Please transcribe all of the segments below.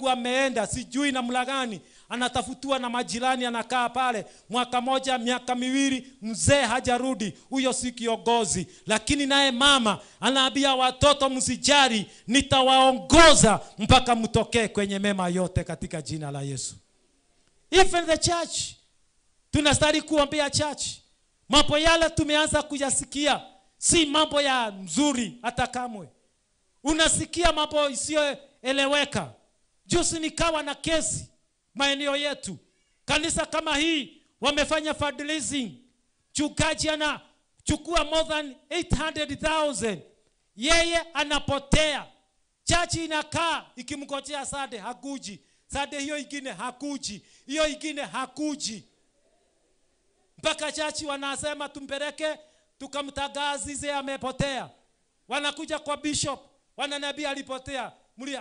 babu ameenda sijui namna gani, anatafutiwa na majirani, anakaa pale mwaka moja, miaka miwili, mzee hajarudi. Huyo si kiongozi. Lakini naye mama anaambia watoto, msijali, nitawaongoza mpaka mtokee kwenye mema yote katika jina la Yesu. Even the church, tunastahili kuombea church. Mambo yale tumeanza kuyasikia si mambo ya mzuri hata kamwe. Unasikia mambo isiyoeleweka. Juzi nikawa na kesi maeneo yetu. Kanisa kama hii wamefanya fundraising. Mchungaji anachukua more than 800,000. Yeye anapotea. Church inakaa ikimngojea Sunday hakuji. Sunday hiyo ingine hakuji. Hiyo ingine hakuji. Mpaka church wanasema tumpeleke tukamtangaze amepotea. Wanakuja kwa bishop, wananiambia alipotea.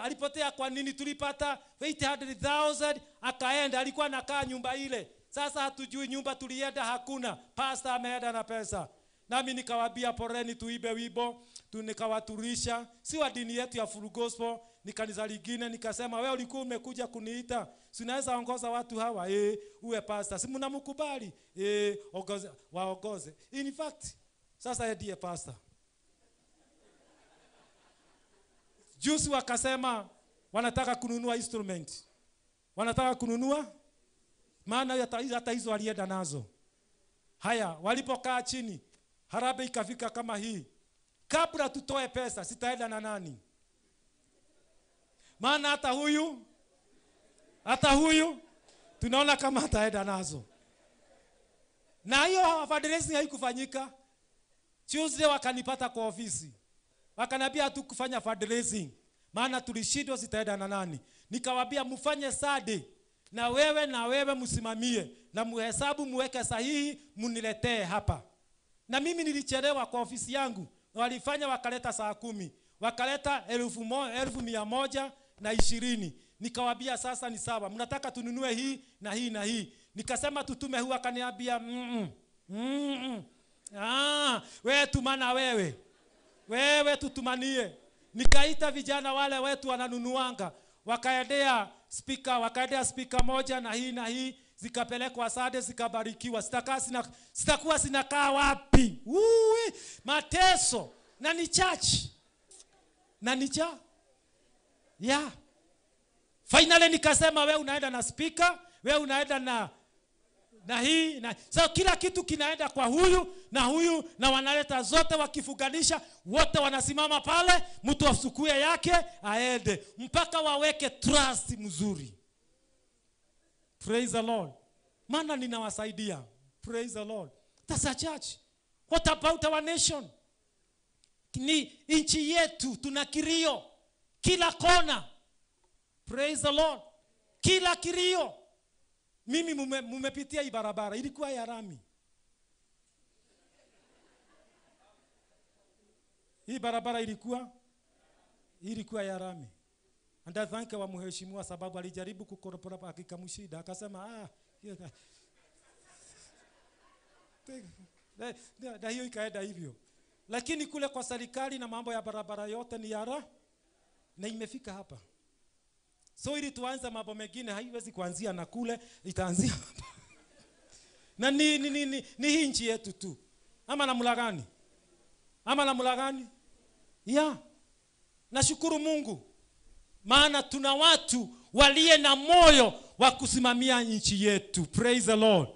Alipotea kwa nini? Tulipata 800,000 akaenda, alikuwa anakaa nyumba ile. Sasa hatujui nyumba tulienda hakuna. Pastor ameenda na pesa. Nami nikawaambia poreni tuibe wibo, nikawaturisha. Si wa dini yetu ya Full Gospel, ni kanisa lingine. Nikasema wewe ulikuwa umekuja kuniita, si unaweza ongoza watu hawa uwe pastor. Si mnamkubali? Waongoze. In fact, sasa ndiye pastor. Juzi wakasema wanataka kununua instrument. Wanataka kununua, maana hata hizo alienda nazo. Haya, walipokaa chini, harambee ikafika kama hii. Kabla tutoe pesa, sitaenda na nani? Maana hata huyu tunaona kama ataenda nazo. Na hiyo fundraising haikufanyika. Tuesday wakanipata kwa ofisi. Wakaniambia hatukufanya fundraising, maana tulishindwa sitaenda na nani. Nikawaambia mfanye Sunday na wewe msimamie na muhesabu muweke sahihi muniletee hapa. Na mimi nilichelewa kwa ofisi yangu. Walifanya wakaleta saa 10. Wakaleta 1,120. Nikawaambia sasa ni sawa. Mnataka tununue hii na hii na hii. Nikasema tutume huwa, akaniambia wewe tumana wewe tutumanie. Nikaita vijana wale wetu wananunuanga, wakaendea speaker moja na hii zikapelekwa Sunday zikabarikiwa. Sitakuwa sinakaa wapi? Mateso na ni church. Na ni yeah. Finally nikasema wewe unaenda na speaker, wewe unaenda na hii so kila kitu kinaenda kwa huyu na wanaleta zote, wakifuganisha wote wanasimama pale, mtu asukue yake aende mpaka waweke trust mzuri. Praise the Lord. Maana ninawasaidia. Praise the Lord. That's a church. What about our nation? Ni inchi yetu tuna kilio kila kona. Praise the Lord. Kila kilio. Mimi mumepitia hii barabara, ilikuwa ya rami. Hii barabara ilikuwa ya rami. And I thank wa mheshimiwa sababu alijaribu kukoropora akikamshida, akasema na hiyo ikaenda hivyo. Lakini kule kwa serikali na mambo ya barabara yote ni yara na imefika hapa. So ili tuanze mambo mengine haiwezi kuanzia na kule, itaanzia hapa. Na ni hii nchi yetu tu. Ama namna gani? Yeah. Nashukuru Mungu. Maana tuna watu walie na moyo wa kusimamia nchi yetu. Praise the Lord.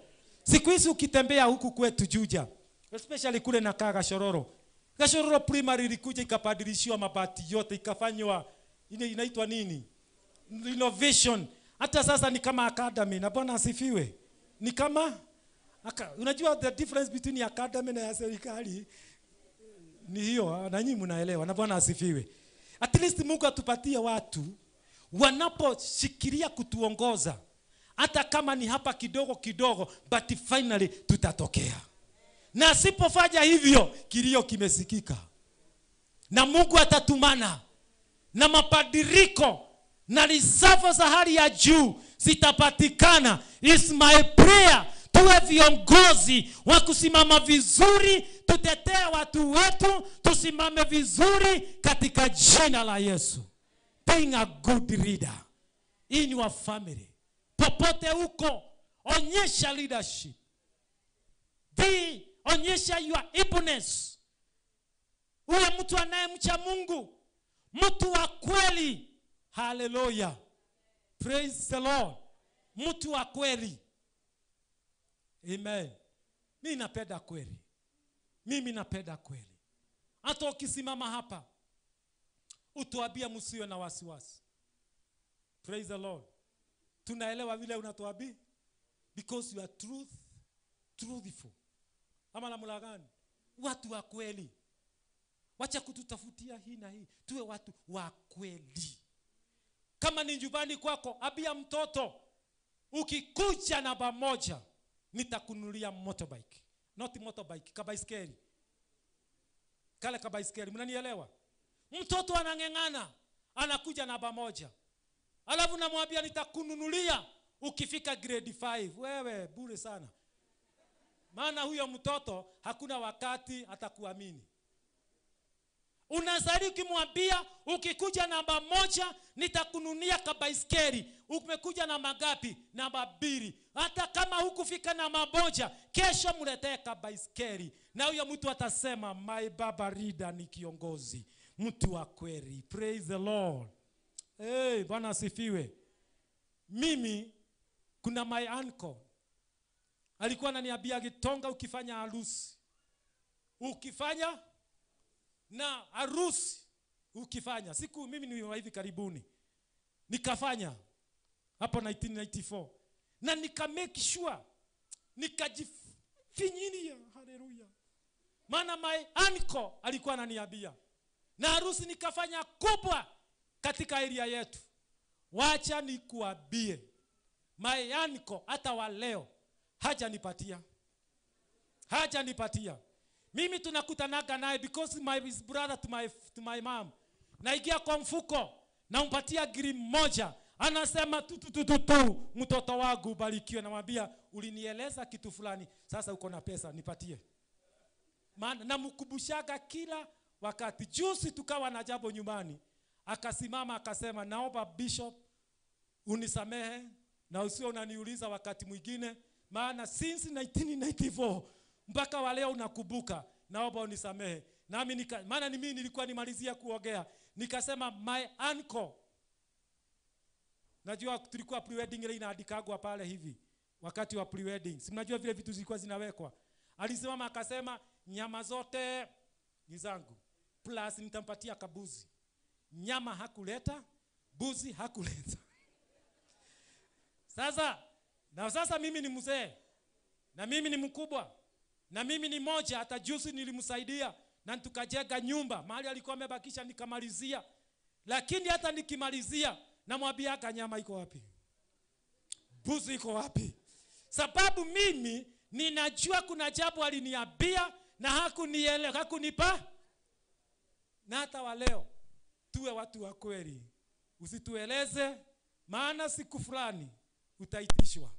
Siku hizi ukitembea huku kwetu Juja, especially kule na Gashororo primary ilikuja ikabadilishiwa mabati yote, ikafanywa inaitwa nini? Innovation. Hata sasa ni kama academy, na Bwana asifiwe. Ni kama unajua the difference between academy na serikali ni hiyo, na nyinyi mnaelewa, na Bwana asifiwe. At least Mungu atupatie watu wanaposhikilia kutuongoza, hata kama ni hapa kidogo, but finally tutatokea. Na asipofanya hivyo, kilio kimesikika. Na Mungu atatumana na mapadiriko na risafa za hali ya juu zitapatikana. Is my prayer tuwe viongozi wa kusimama vizuri, tutetee watu wetu, tusimame vizuri katika jina la Yesu. Being a good leader. in your family. Popote uko, onyesha leadership. Onyesha your happiness. Uwe mtu anayemcha Mungu, mtu wa kweli. Hallelujah. Praise the Lord. Mtu wa kweli. Amen. Mimi napenda kweli. Mimi napenda kweli. Hata ukisimama hapa, utuambia msiwe na wasiwasi. Praise the Lord. Tunaelewa vile unatuambia, because you are truthful. Ama namna gani? Watu wa kweli. Wacha kututafutia hii na hii. Tuwe watu wa kweli. Kama ni nyumbani kwako, abia mtoto, ukikuja namba moja, nitakununulia motorbike. Not motorbike, kabaiskeli. Kale kabaiskeli, mnanielewa? Mtoto anang'eng'ana, anakuja namba moja. Alafu namwambia nitakununulia ukifika grade 5. Wewe bure sana. Maana huyo mtoto hakuna wakati atakuamini. Unazali ukimwambia ukikuja namba moja nitakununulia kabaiskeli. Umekuja namba ngapi? Namba 2. Hata kama hukufika namba moja, kesho mletee kabaiskeli. Na huyo mtu atasema my baba Rida ni kiongozi, mtu wa kweli. Praise the Lord. Hey, Bwana asifiwe. Mimi kuna my uncle alikuwa ananiambia Gitonga, ukifanya harusi, ukifanya na harusi, ukifanya siku, mimi ni wa hivi karibuni nikafanya hapo 1994, na nika make sure nikajifinyilia. Haleluya. Maana my uncle alikuwa ananiambia, na harusi nikafanya kubwa katika area yetu. Wacha nikuambie, my uncle hata wa leo haja nipatia. Mimi tunakutanaga naye because my is brother to my mom. Naingia kwa mfuko na umpatia giri moja, anasema tu mtoto wangu ubarikiwe. Namwambia ulinieleza kitu fulani, sasa uko na pesa nipatie. Maana namkumbushaga kila wakati. Juzi tukawa na jambo nyumbani, akasimama akasema naomba bishop unisamehe na usio unaniuliza wakati mwingine, maana since 1994 mpaka wa leo unakumbuka, naomba unisamehe. Nami maana mimi nilikuwa nimalizia kuongea, nikasema my uncle, najua tulikuwa pre-wedding ile inaandikagwa pale hivi wakati wa pre-wedding, si mnajua vile vitu zilikuwa zinawekwa. Alisimama akasema nyama zote ni zangu, plus nitampatia kabuzi. Nyama hakuleta, buzi hakuleta. Sasa mimi ni mzee, na mimi ni mkubwa, na mimi ni moja. Hata juzi nilimsaidia na tukajenga nyumba mahali alikuwa amebakisha, nikamalizia. Lakini hata nikimalizia namwambia nyama iko wapi, buzi iko wapi? Sababu mimi ninajua kuna jambo aliniambia na hakunipa. Na hata wa leo tuwe watu wa kweli. Usitueleze, maana siku fulani utaitishwa.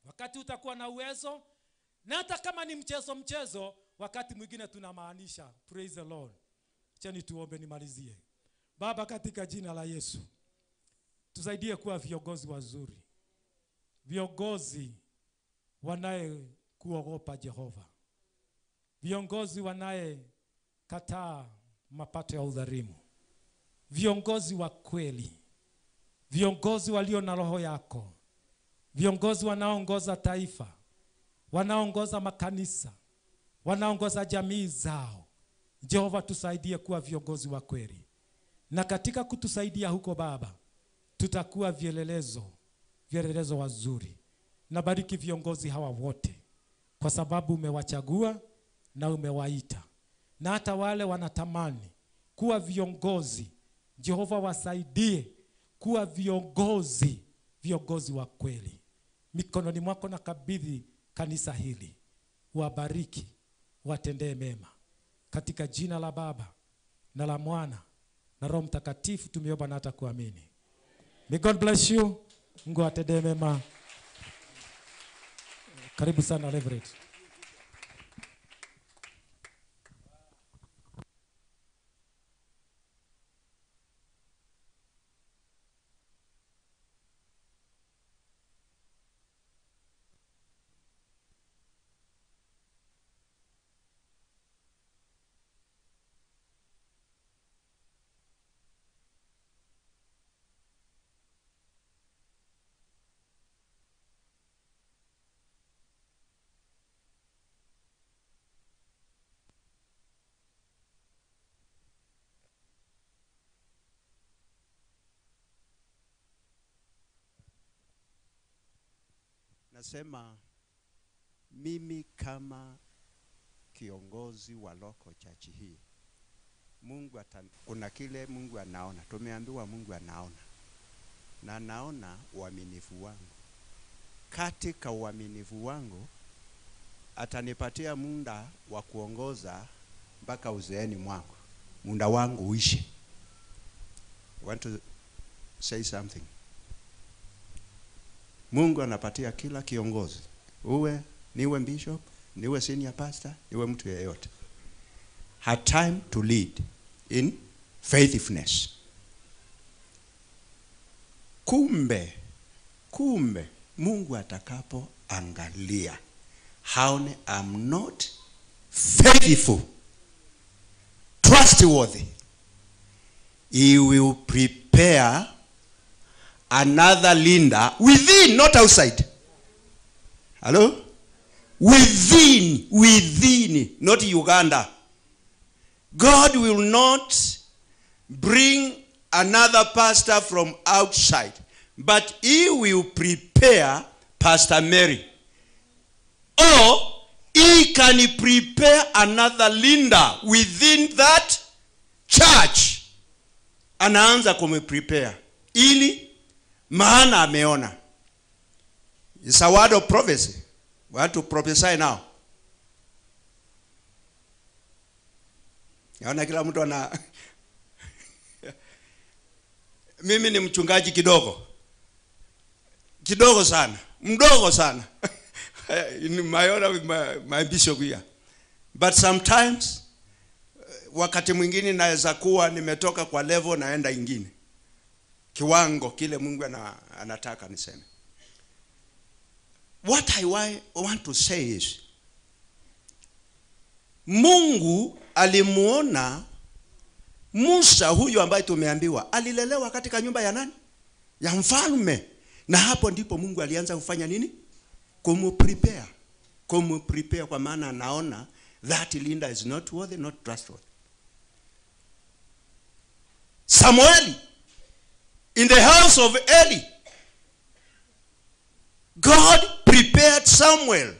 Wakati utakuwa na uwezo, na hata kama ni mchezo, wakati mwingine tunamaanisha. Praise the Lord. Cheni tuombe nimalizie. Baba, katika jina la Yesu, tusaidie kuwa viongozi wazuri. Viongozi wanaye kuogopa Jehova. Viongozi wanaye kataa mapato ya udhalimu. Viongozi wa kweli. Viongozi walio na roho yako. Viongozi wanaongoza taifa, wanaongoza makanisa, wanaongoza jamii zao. Jehova, tusaidie kuwa viongozi wa kweli. Na katika kutusaidia huko Baba, tutakuwa vielelezo wazuri. Na bariki viongozi hawa wote, kwa sababu umewachagua na umewaita. Na hata wale wanatamani kuwa viongozi, Jehova wasaidie kuwa viongozi wa kweli. Mikononi mwako nakabidhi kanisa hili. Wabariki, watendee mema. Katika jina la Baba na la Mwana na Roho Mtakatifu tumeomba na hata kuamini. May God bless you. Mungu atendee mema. Karibu sana Reverend. Nasema mimi kama kiongozi wa local church hii, Mungu kuna kile Mungu anaona. Tumeambiwa Mungu anaona. Na anaona uaminifu wangu. Katika uaminifu wangu atanipatia muda wa kuongoza mpaka uzeeni mwangu. Muda wangu uishe. I want to say something. Mungu anapatia kila kiongozi, niwe bishop, niwe senior pastor, niwe mtu yeyote, had time to lead in faithfulness. Kumbe Mungu atakapo angalia haone I'm not faithful, trustworthy, he will prepare another Linda within, not outside. Hello? Within, not Uganda. God will not bring another pastor from outside, but he will prepare Pastor Mary. Or he can prepare another Linda within that church. Anaanza kumeprepare ili maana ameona. It's a word of prophecy. We have to prophesy now. Yaona kila mtu ana mimi ni mchungaji kidogo sana, mdogo sana. In my honor with my bishop here. But sometimes wakati mwingine naweza kuwa nimetoka kwa level naenda ingine, kiwango kile Mungu anataka niseme. What I want to say is, Mungu alimuona Musa huyu ambaye tumeambiwa alilelewa katika nyumba ya nani? Ya mfalme. Na hapo ndipo Mungu alianza kufanya nini? Kumprepare kwa maana anaona that Linda is not worthy, not trustworthy. Samuel in the house of Eli, God prepared Samuel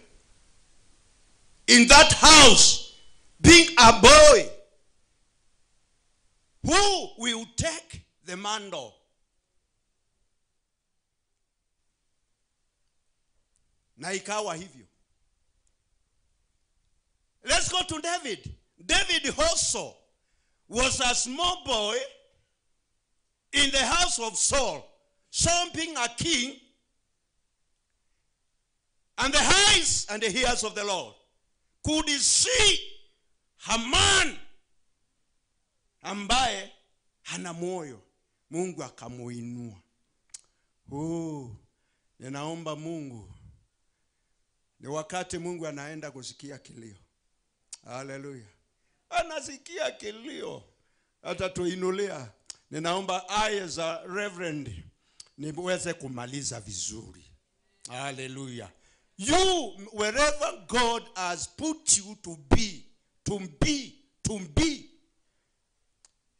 in that house, being a boy who will take the mantle. Na ikawa hivyo. Let's go to David. David also was a small boy in the house of Saul, Saul being a king, and the eyes and the ears of the Lord could see a man ambaye hana moyo. Mungu akamuinua. Ninaomba Mungu, ni wakati Mungu anaenda kusikia kilio. Hallelujah. Anasikia kilio, atatuinulia. Ninaomba I as a reverend niweze kumaliza vizuri. Hallelujah. You, wherever God has put you to be.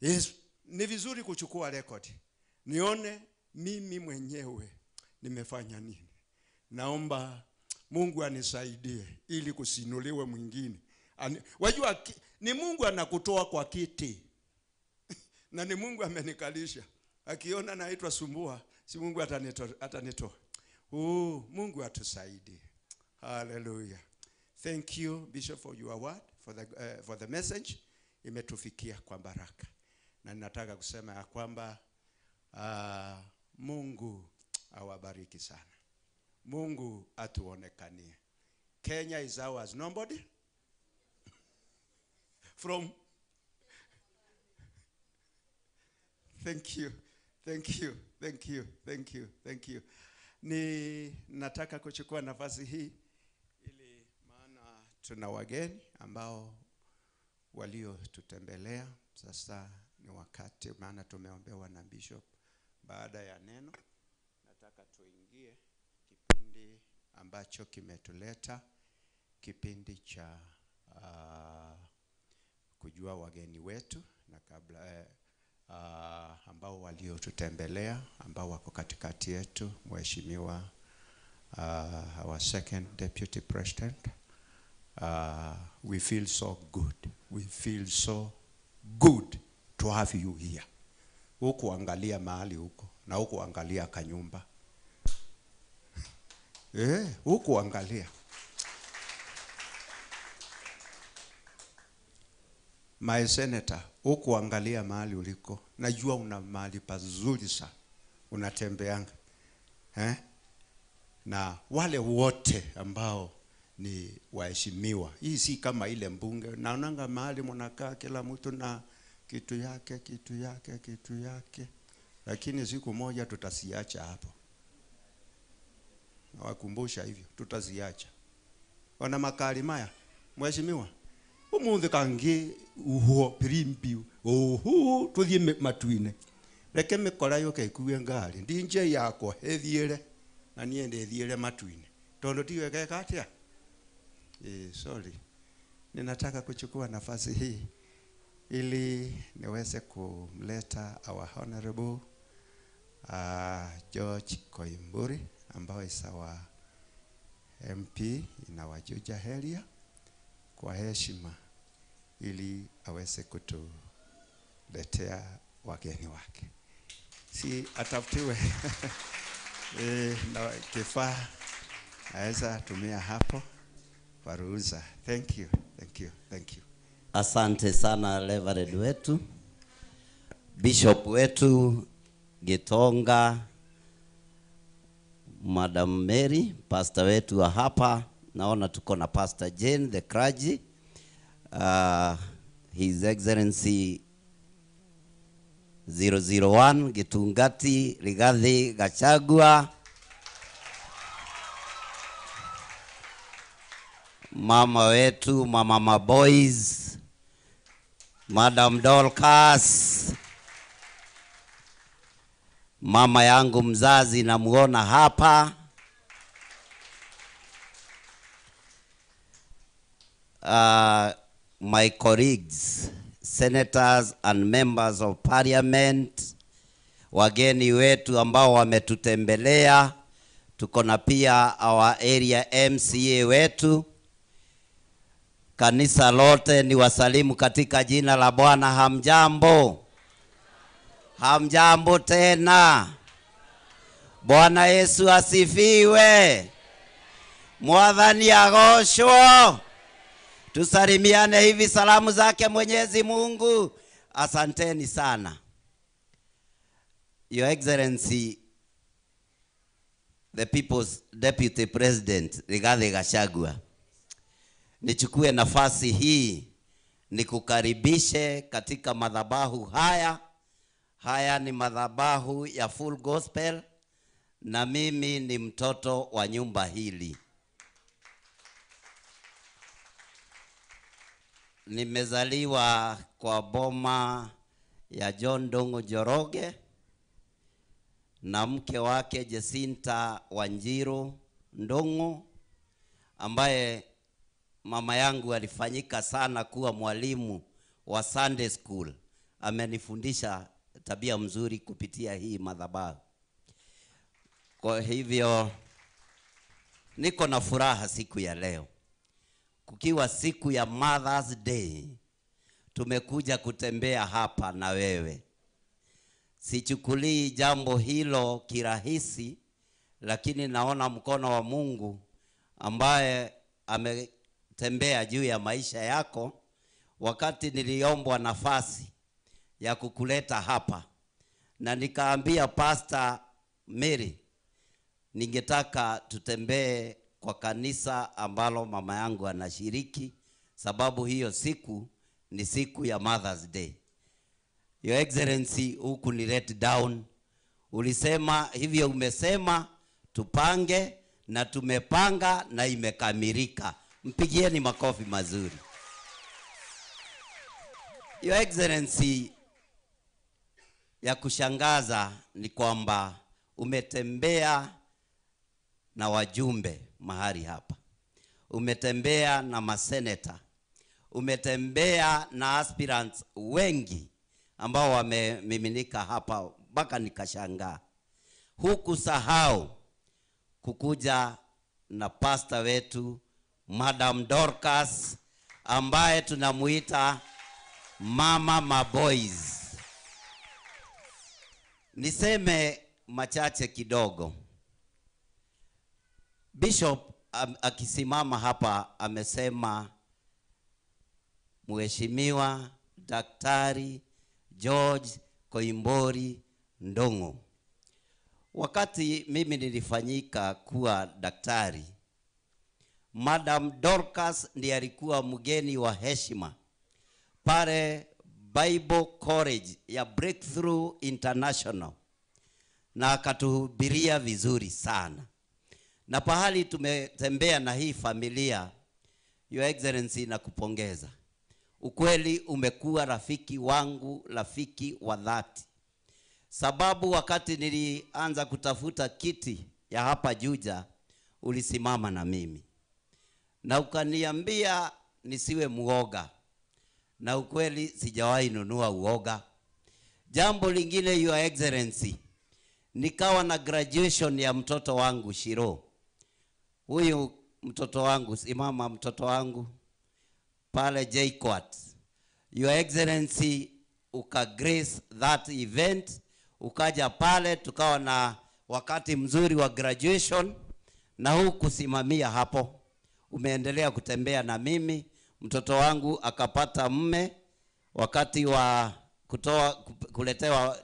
Yes, ni vizuri kuchukua record. Nione mimi mwenyewe nimefanya nini. Naomba Mungu anisaidie ili kusinuliwe mwingine. Wajua ni Mungu anakutoa kwa kiti. Na ni Mungu amenikalisha. Akiona naitwa sumbua, si Mungu atanitoa. Mungu atusaidie. Hallelujah. Thank you, Bishop, for your word, for the message. Imetufikia kwa baraka. Na ninataka kusema ya kwamba Mungu awabariki sana. Mungu atuonekanie. Kenya is ours. Nobody? From Thank you. Ni nataka kuchukua nafasi hii ili maana tuna wageni ambao waliotutembelea. Sasa ni wakati, maana tumeombewa na bishop. Baada ya neno nataka tuingie kipindi ambacho kimetuleta, kipindi cha kujua wageni wetu, na kabla ambao waliotutembelea, ambao wako katikati yetu, Mheshimiwa our second deputy president. We feel so good. We feel so good to have you here. Huku angalia mahali huko na huku angalia kanyumba. Huku angalia. My senator, huku angalia mahali uliko. Najua una mahali pazuri sana. Unatembeanga. Na wale wote ambao ni waheshimiwa. Hii si kama ile mbunge. Naonanga mahali mnakaa kila mtu na kitu yake. Lakini siku moja tutasiacha hapo. Nawakumbusha hivyo, tutasiacha. Wana makali maya, mheshimiwa. Umunthe kangi uho pirimpi. Tuthie matuine. Reke mikora yoke ikuwe ngari. Ndinje yako hethiere na niende thiere matuine. Tondo tiwe keka atia. Sorry. Ninataka kuchukua nafasi hii ili niweze kumleta our honorable George Koimburi ambao is our MP in our Juja area kwa heshima ili aweze kutuletea wageni wake. Si atafutiwe na kifaa aweza tumia hapo kwa ruhusa. Thank you. Asante sana Reverend wetu, Bishop wetu Gitonga, Madam Mary, pastor wetu wa hapa. Naona tuko na Pastor Jane the clergy, His Excellency 001 Gitungati Rigathi Gachagua, mama wetu Mama Boys, Madam Dorcas, mama yangu mzazi namuona hapa, my colleagues, senators and members of parliament, wageni wetu ambao wametutembelea, tuko na pia our area MCA wetu, kanisa lote ni wasalimu katika jina la Bwana. Hamjambo? Hamjambo tena. Bwana Yesu asifiwe. Mwathani agoshwo. Tusalimiane hivi salamu zake Mwenyezi Mungu. Asanteni sana. Your Excellency, the People's Deputy President Rigathi Gachagua, nichukue nafasi hii nikukaribishe katika madhabahu haya. Haya ni madhabahu ya Full Gospel na mimi ni mtoto wa nyumba hili. Nimezaliwa kwa boma ya John Dongo Joroge na mke wake Jacinta Wanjiru Ndongo, ambaye mama yangu alifanyika sana kuwa mwalimu wa Sunday school. Amenifundisha tabia mzuri kupitia hii madhabahu. Kwa hivyo niko na furaha siku ya leo. Kukiwa siku ya Mother's Day, tumekuja kutembea hapa na wewe. Sichukulii jambo hilo kirahisi, lakini naona mkono wa Mungu ambaye ametembea juu ya maisha yako. Wakati niliombwa nafasi ya kukuleta hapa, na nikaambia Pastor Mary ningetaka tutembee kwa kanisa ambalo mama yangu anashiriki, sababu hiyo siku ni siku ya Mother's Day. Your Excellency, huku ni let down. Ulisema hivyo, umesema tupange na tumepanga na imekamilika. Mpigieni makofi mazuri. Your Excellency, ya kushangaza ni kwamba umetembea na wajumbe mahali hapa. Umetembea na maseneta. Umetembea na aspirants wengi ambao wamemiminika hapa mpaka nikashangaa. Huku sahau kukuja na pastor wetu Madam Dorcas ambaye tunamuita Mama Maboys. Niseme machache kidogo. Bishop akisimama hapa amesema Mheshimiwa Daktari George Koimburi Ndong'o. Wakati mimi nilifanyika kuwa daktari, Madam Dorcas ndiye alikuwa mgeni wa heshima pale Bible College ya Breakthrough International, na akatuhubiria vizuri sana. Na pahali tumetembea na hii familia, Your Excellency, nakupongeza. Ukweli umekuwa rafiki wangu, rafiki wa dhati. Sababu wakati nilianza kutafuta kiti ya hapa Juja, ulisimama na mimi na ukaniambia nisiwe muoga, na ukweli sijawahi nunua uoga. Jambo lingine, Your Excellency, nikawa na graduation ya mtoto wangu Shiro. Huyu mtoto wangu, simama mtoto wangu pale JKUAT. Your Excellency, ukagrace that event, ukaja pale, tukawa na wakati mzuri wa graduation, na kusimamia hapo. Umeendelea kutembea na mimi, mtoto wangu akapata mme wakati wa kuletewa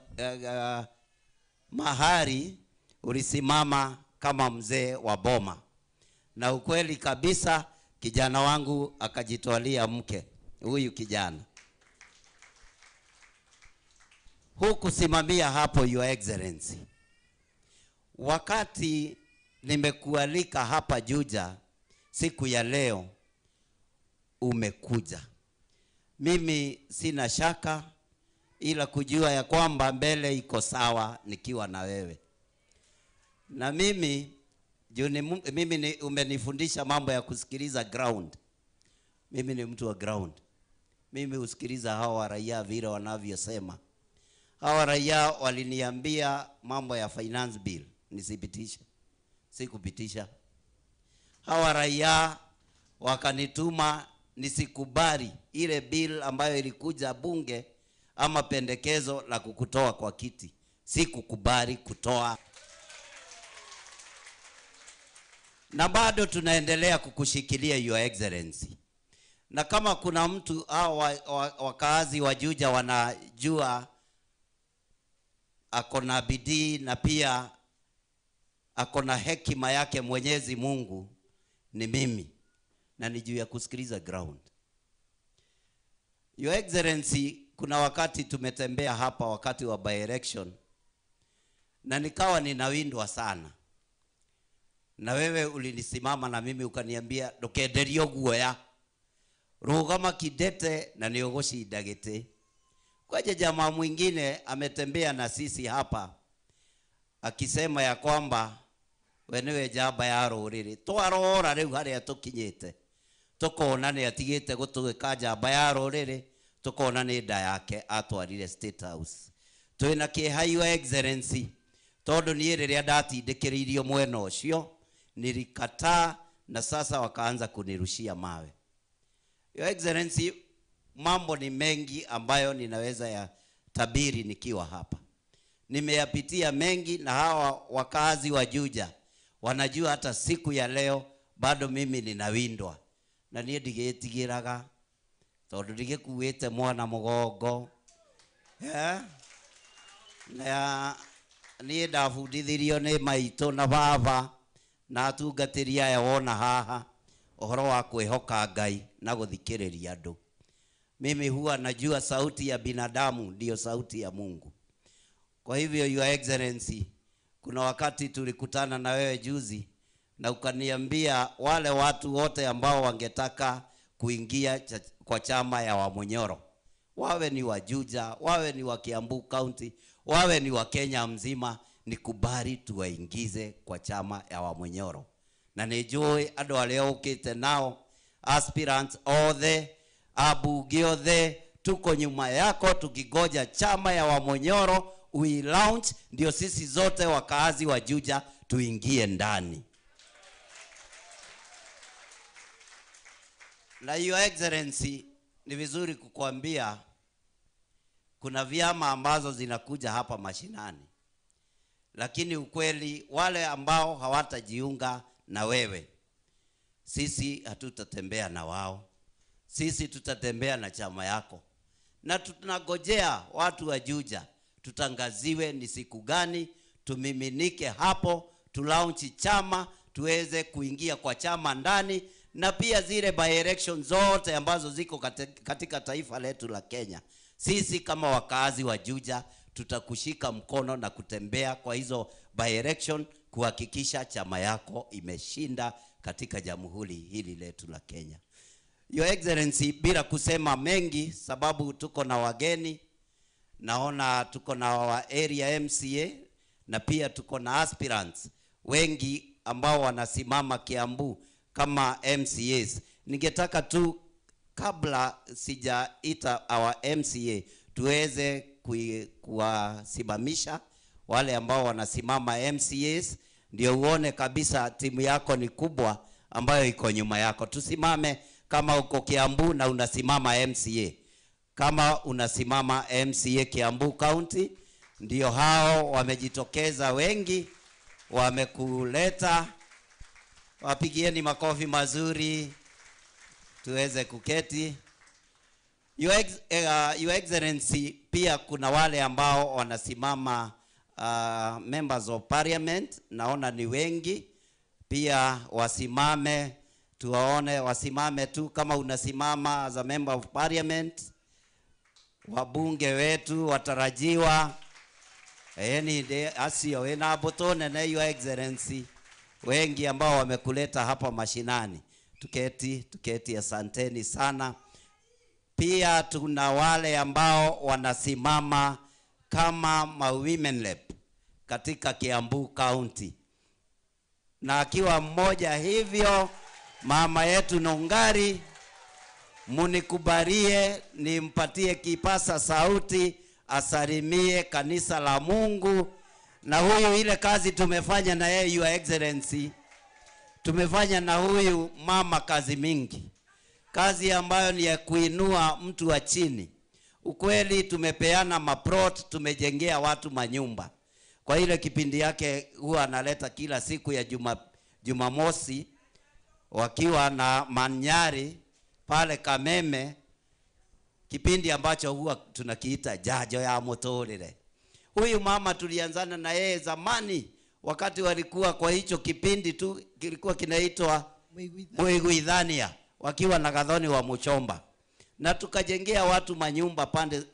mahari, ulisimama kama mzee wa boma. Na ukweli kabisa kijana wangu akajitwalia mke, huyu kijana. Hukusimamia hapo, Your Excellency. Wakati nimekualika hapa Juja siku ya leo, umekuja. Mimi sina shaka ila kujua ya kwamba mbele iko sawa nikiwa na wewe. Na mimi umenifundisha mambo ya kusikiliza ground. Mimi ni mtu wa ground. Mimi usikiliza hawa raia vile wanavyosema. Hawa raia waliniambia mambo ya finance bill nisipitishe. Sikupitisha. Hawa raia wakanituma nisikubali ile bill ambayo ilikuja bunge ama pendekezo la kukutoa kwa kiti. Sikukubali kutoa. Na bado tunaendelea kukushikilia, Your Excellency. Na kama kuna mtu au wakazi wa Juja wanajua akona bidii na pia akona hekima yake Mwenyezi Mungu, ni mimi, na ni juu ya kusikiliza ground. Your Excellency, kuna wakati tumetembea hapa wakati wa by election, na nikawa ninawindwa sana. Na wewe ulinisimama na mimi ukaniambia ndukenderio guoya, rugama kidete na niogoshinda giti. Kwaje jamaa mwingine ametembea na sisi hapa akisema ya kwamba wenewe jamba ya ruriri, twarora riu haria tukinyite, tukona ni atigite gutuika jamba ya ruriri, tukona ni nda yake atwarire State House. Twina kieha, Your Excellency, tondu ni riria ndatindikiririo mwena ucio nilikataa, na sasa wakaanza kunirushia mawe. Your Excellency, mambo ni mengi ambayo ninaweza ya tabiri nikiwa hapa. Nimeyapitia mengi, na hawa wakazi wa Juja wanajua hata siku ya leo bado mimi ninawindwa. Na niye ndigetigiraga tondu ndigikuite mwana mugongo. Na niye ndabundithirio ni maito na baba na atungatiria ya wona haha ohoro wa kwihoka Ngai na guthikiriria andu. Mimi huwa najua sauti ya binadamu ndio sauti ya Mungu. Kwa hivyo, Your Excellency, kuna wakati tulikutana na wewe juzi na ukaniambia wale watu wote ambao wangetaka kuingia kwa chama ya Wamunyoro, wawe ni wa Juja, wawe ni wa Kiambu County, wawe ni wa Kenya mzima, nikubali tuwaingize kwa chama ya Wamunyoro. Na nijue andu aria ukite nao aspirants othe, abunge othe, tuko nyuma yako tukigoja chama ya Wamunyoro we launch, ndio sisi zote wakazi wa Juja tuingie ndani. Na Your Excellency, ni vizuri kukuambia kuna vyama ambazo zinakuja hapa mashinani. Lakini ukweli wale ambao hawatajiunga na wewe, sisi hatutatembea na wao. Sisi tutatembea na chama yako. Na tunagojea watu wa Juja tutangaziwe ni siku gani, tumiminike hapo, tulaunchi chama, tuweze kuingia kwa chama ndani, na pia zile by-election zote ambazo ziko katika taifa letu la Kenya. Sisi kama wakazi wa Juja tutakushika mkono na kutembea kwa hizo by-election kuhakikisha chama yako imeshinda katika jamhuri hili letu la Kenya. Your Excellency, bila kusema mengi sababu tuko na wageni, naona tuko na wa area MCA na pia tuko na aspirants wengi ambao wanasimama Kiambu kama MCAs. Ningetaka tu kabla sijaita our MCA tuweze kuwasimamisha wale ambao wanasimama MCAs, ndio uone kabisa timu yako ni kubwa ambayo iko nyuma yako. Tusimame kama uko Kiambu na unasimama MCA. Kama unasimama MCA Kiambu County, ndio hao wamejitokeza wengi, wamekuleta. Wapigieni makofi mazuri tuweze kuketi. Your Excellency, pia kuna wale ambao wanasimama members of parliament, naona ni wengi. Pia wasimame, tuwaone wasimame tu kama unasimama as a member of parliament. Wabunge wetu watarajiwa. Asio ena botone na Your Excellency. Wengi ambao wamekuleta hapa mashinani. Tuketi asanteni sana. Pia tuna wale ambao wanasimama kama women rep katika Kiambu County. Na akiwa mmoja hivyo, mama yetu Nongari, munikubalie nimpatie kipasa sauti asalimie kanisa la Mungu. Na huyu ile kazi tumefanya na yeye Your Excellency. Tumefanya na huyu mama kazi mingi. Kazi ambayo ni ya kuinua mtu wa chini. Ukweli tumepeana maplot, tumejengea watu manyumba. Kwa ile kipindi yake huwa analeta kila siku ya Jumamosi wakiwa na manyari pale Kameme, kipindi ambacho huwa tunakiita jajo ya motorire. Huyu mama tulianzana na yeye zamani wakati walikuwa kwa hicho kipindi tu kilikuwa kinaitwa Muiguithania, wakiwa na Gathoni wa Muchomba, na tukajengea watu manyumba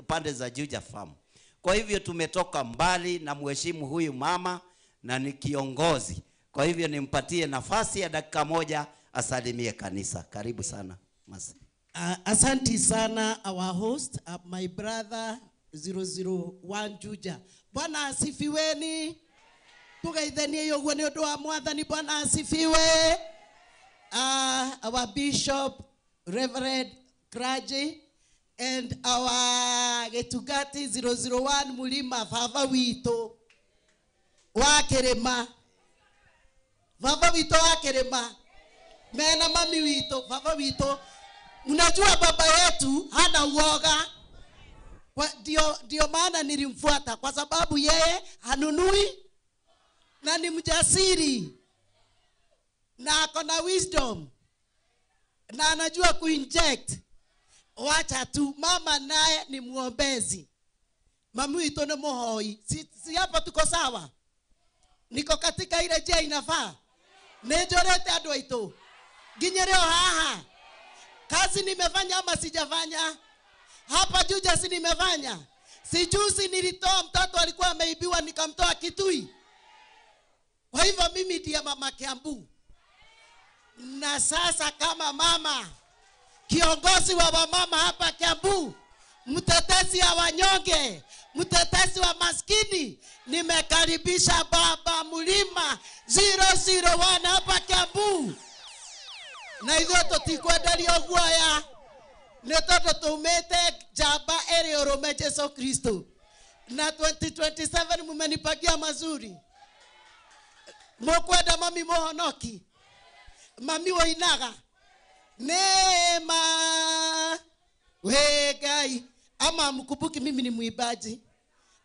pande za Juja Farm. Kwa hivyo tumetoka mbali, na mheshimu huyu mama na ni kiongozi. Kwa hivyo nimpatie nafasi ya dakika moja asalimie kanisa. Karibu sana Masi. Asanti sana our host, my brother 001 Juja. Bwana asifiweni. Tugaithanie yoguo ni undu wa mwathani. Bwana asifiwe. Our bishop Reverend Kraji and our Getugati 001 Mulima Baba wito wa Kirima. Baba wito wa Kirima. Mena mami wito, baba wito. Unajua baba yetu hana uoga. Ndio maana nilimfuata kwa sababu yeye hanunui na ni mjasiri na akona wisdom na anajua kuinject. Wacha tu, mama naye ni muombezi. Mami wito ni muhoi. Si hapa tuko sawa? Niko katika ile je inafaa? Nejorete andu aitu. Ginyereo haha. Kazi nimefanya ama sijafanya? Hapa Juja si nimefanya? Sijuzi nilitoa mtoto alikuwa ameibiwa nikamtoa Kitui. Kwa hivyo mimi ndiye mama Kiambu. Na sasa kama mama, kiongozi wa wamama hapa Kiambu, mtetezi wa wanyonge, mtetezi wa maskini, nimekaribisha baba Mulima 001 hapa Kiambu. Na hivyo tutikwenderio guoya ni tondu tumete jamba eri urume Yesu Kristo. Na 2027 mumenipagia mazuri. Mukwenda mami Muhonoki, mami Wainaga, Neema wegai. Ama mkumbuki mimi ni muimbaji.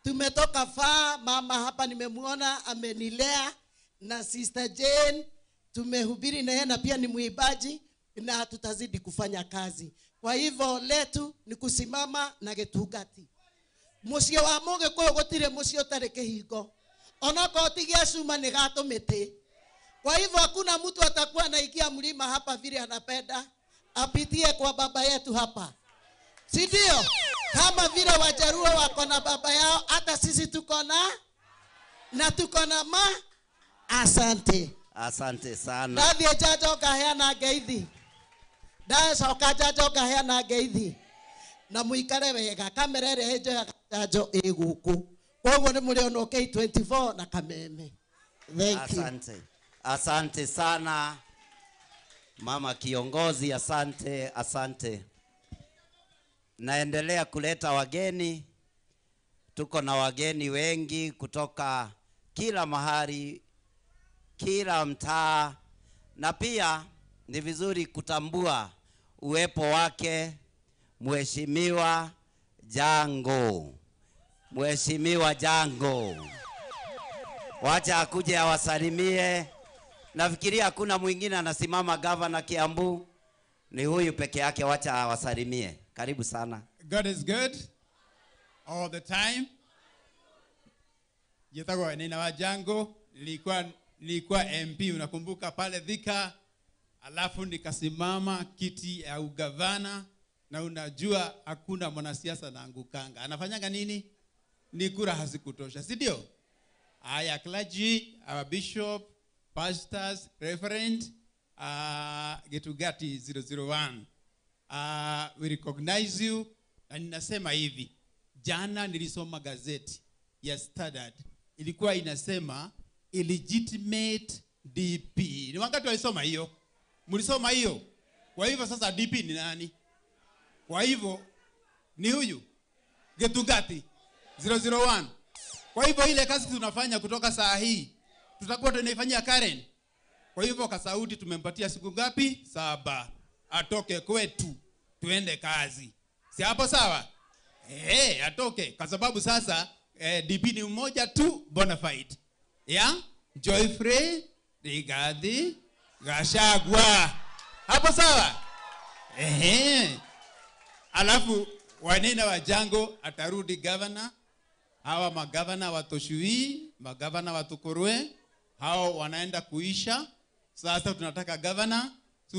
Tumetoka faa, mama hapa nimemuona amenilea na Sister Jane tumehubiri na yeye na pia ni muimbaji na tutazidi kufanya kazi. Kwa hivyo letu ni kusimama na getugati. Mucio wa muge kwa gotire mucio tare kihingo. Onako otigia cuma ni gato mete. Kwa hivyo hakuna mtu atakuwa anaikia mlima hapa vile anapenda. Apitie kwa baba yetu hapa. Si ndio? Kama vile Wajaruo wako na baba yao, hata sisi tuko na tuko na asante. Asante sana. Ndathie jajo kaheana ngeithi. Ndacoka jajo kaheana ngeithi. Na muikare wega kamera ĩrĩa ĩnjoya jajo ĩgũkũ. Koguo nĩ mũrĩ ono K24 na Kameme. Thank you. Asante. Asante sana. Mama kiongozi, asante, asante. Naendelea kuleta wageni. Tuko na wageni wengi kutoka kila mahali, kila mtaa, na pia ni vizuri kutambua uwepo wake Mheshimiwa Jango. Mheshimiwa Jango. Wacha akuje awasalimie. Nafikiria hakuna mwingine anasimama gavana Kiambu. Ni huyu peke yake, wacha awasalimie. Karibu sana. God is good all the time. Jitagwa nina wa Jango, nilikuwa MP unakumbuka pale Thika, alafu nikasimama kiti ya ugavana, na unajua hakuna mwanasiasa na angukanga. Anafanyanga nini? Ni kura hazikutosha, si ndio? Aya clergy, our bishop, pastors, reverend, Getugati 001. We recognize you. Na ninasema hivi, jana nilisoma gazeti ya Standard, ilikuwa inasema illegitimate DP. Ni wangapi walisoma hiyo? Mlisoma hiyo? Kwa hivyo sasa DP ni nani? Kwa hivyo ni huyu Getugati 001. Kwa hivyo ile kazi tunafanya kutoka saa hii tutakuwa tunaifanyia Karen. Kwa hivyo Kasaudi tumempatia siku ngapi? 7. Atoke kwetu tuende kazi. Si hapo sawa? Atoke kwa sababu sasa DP ni mmoja tu, bona fide. Joyfrey Rigathi Gachagua. Hapo sawa? Alafu Wanene wa Jango atarudi governor. Hawa magavana wa Toshui, magavana wa Tukorwe, hao wanaenda kuisha. Sasa tunataka governor. Si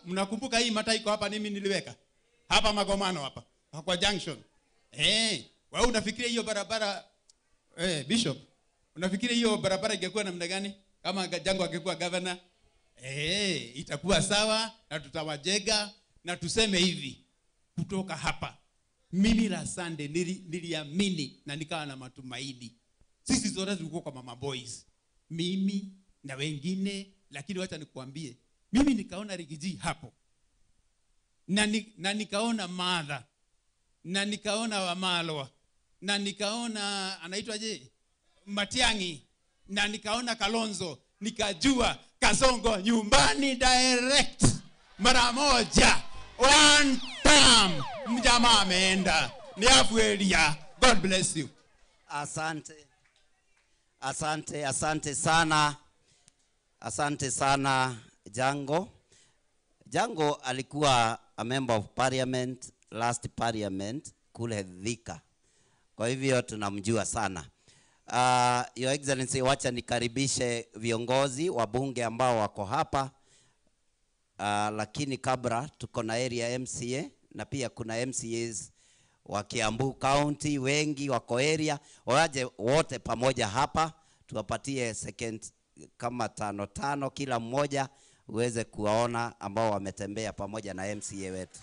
mnakumbuka hii mata iko hapa mimi niliweka. Hapa Magomano hapa. Kwa junction. Wewe unafikiria hiyo barabara bishop? Unafikiria hiyo barabara ingekuwa namna gani kama Jango angekuwa governor? Itakuwa sawa na tutawajega na tuseme hivi kutoka hapa. Mimi la Sunday niliamini na nikawa na matumaini. Sisi zote tulikuwa kwa mama boys. Mimi na wengine, lakini wacha nikuambie, mimi nikaona Rigiji hapo. Na nikaona Martha. Na nikaona Wamalwa. Na nikaona anaitwa je? Matiangi. Na nikaona Kalonzo. Nikajua Kasongo nyumbani direct. Mara moja. One time. Mjamaa ameenda. Ni afuelia. God bless you. Asante. Asante, asante sana. Asante sana Jango. Jango alikuwa a member of parliament, last parliament kule Thika. Kwa hivyo tunamjua sana. Your Excellency, wacha nikaribishe viongozi wa bunge ambao wako hapa. Lakini kabla tuko na area MCA na pia kuna MCAs wa Kiambu County wengi wako area. Waje wote pamoja hapa tuwapatie second kama 5 kila mmoja uweze kuwaona ambao wametembea pamoja na MCA wetu.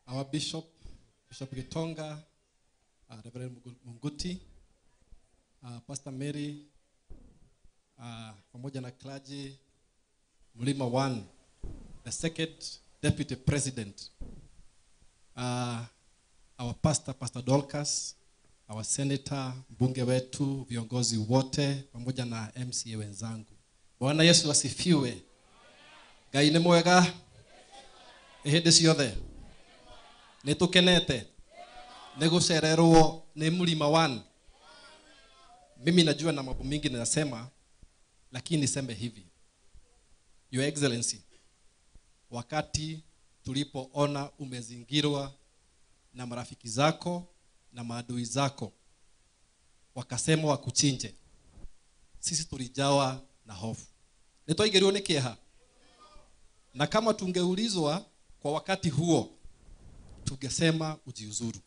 Our Bishop Gitonga, Reverend Munguti, Pastor Mary, pamoja na clergy, Mlima 1, the second deputy president, our pastor, Pastor Dolcas, our senator, mbunge wetu, viongozi wote pamoja na MCA wenzangu. Bwana Yesu asifiwe. Ngai nĩ mwega. Hĩndĩ ciothe. Nĩtũkenete. Nĩgũcererwo nĩ Mlima One. Mimi najua na mambo mingi ninasema, lakini niseme hivi. Your Excellency, wakati tulipoona umezingirwa na marafiki zako na maadui zako, wakasema wakuchinje, sisi tulijawa na hofu. Nitoigerio ni kieha. Na kama tungeulizwa kwa wakati huo, tungesema ujiuzuru.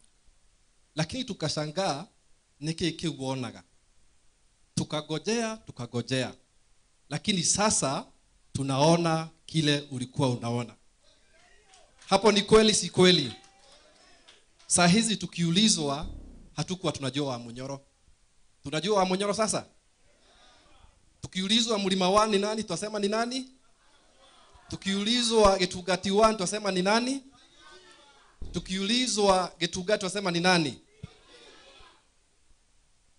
Lakini tukashangaa niki kiuonaga. Tukagojea. Lakini sasa tunaona kile ulikuwa unaona. Hapo ni kweli si kweli? Saa hizi tukiulizwa hatukuwa tunajua wa Munyoro. Tunajua wa Munyoro sasa? Tukiulizwa Mlima One ni nani, tutasema ni nani? Tukiulizwa Getugati One tutasema ni nani? Tukiulizwa Getugati tutasema ni nani?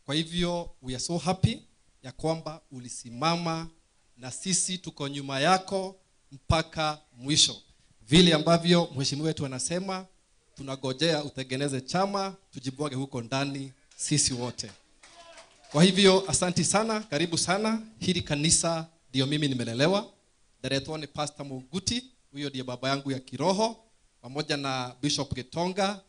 Kwa hivyo we are so happy ya kwamba ulisimama na sisi tuko nyuma yako mpaka mwisho. Vile ambavyo mheshimiwa wetu anasema, tunagojea utengeneze chama, tujibwage huko ndani sisi wote. Kwa hivyo asanti sana, karibu sana. Hili kanisa ndio mimi nimelelewa. Director ni Pastor Muguti, huyo ndiye baba yangu ya kiroho, pamoja na Bishop Getonga,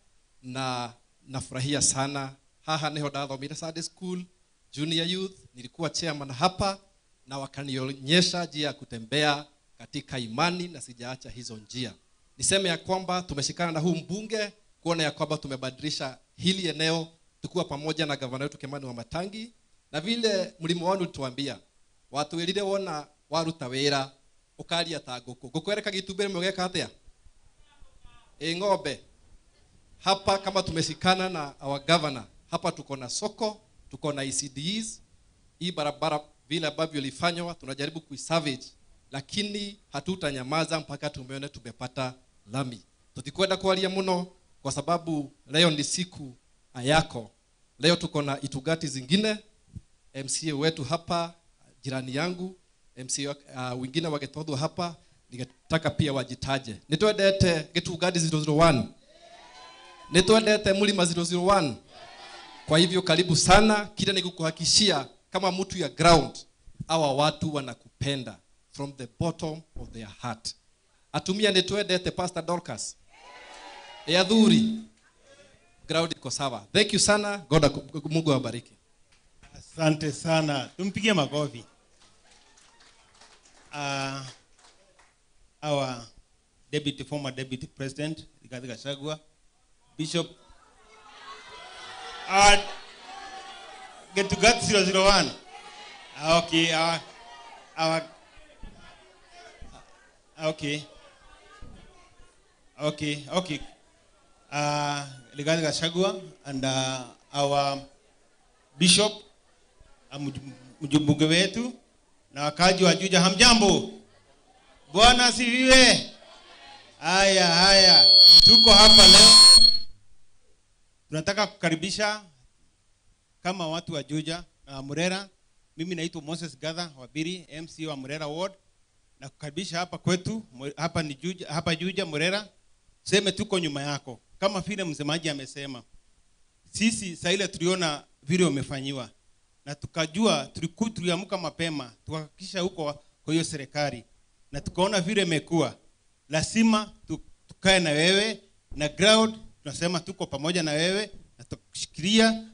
na nafurahia sana. Haha niho ndathomire Sunday school, junior youth, nilikuwa chairman hapa na wakanionyesha njia ya kutembea katika imani na sijaacha hizo njia. Niseme ya kwamba tumeshikana na huu mbunge kuona ya kwamba tumebadilisha hili eneo, tukiwa pamoja na gavana wetu Kimani Wamatangi, na vile Mlima One ulituambia watu welire wona waruta wera ukaria ta ngũkũ. Ngũkũ ereka gĩtumbĩ mwegeka atia? Ng'ombe. Hapa kama tumeshikana na our governor, hapa tuko na soko, tuko na ECDs, hii barabara vile ambavyo ilifanywa tunajaribu kuisalvage, lakini hatutanyamaza mpaka tumeone tumepata lami. Tutikwenda kualia muno kwa sababu leo ni siku yako. Leo tuko na itugati zingine, MCA wetu hapa jirani yangu, MCA wengine wagetodwa hapa, ningetaka pia wajitaje. Nitwendete Getugati 001. Nitwendete Mlima 001. Kwa hivyo karibu sana, kile nikukuhakishia kama mtu ya ground, hawa watu wanakupenda from the bottom of their heart. Atumia nitwendete Pastor Dorcas. Adhuri. Ground iko sawa. Thank you sana. Mungu awabariki. Asante sana. Tumpigie makofi. Our former deputy president Rigathi Gachagua, Bishop Getugati 001. Okay, okay. Rigathi Gachagua and our bishop, mjumbe wetu na wakaji wa Juja, hamjambo? Bwana asifiwe. Haya. Tuko hapa leo. Tunataka kukaribisha kama watu wa Juja na Murera. Mimi naitwa Moses Gatha Wabiri, MC wa Murera Ward. Na kukaribisha hapa kwetu, hapa ni Juja, hapa Juja Murera. Sema tuko nyuma yako. Kama vile msemaji amesema. Sisi saa ile tuliona vile umefanyiwa. Na tukajua tuliamka mapema, tukahakikisha huko kwa hiyo serikali. Na tukaona vile imekuwa. Lazima tukae na wewe na ground, tunasema tuko pamoja na wewe na tukushikilia.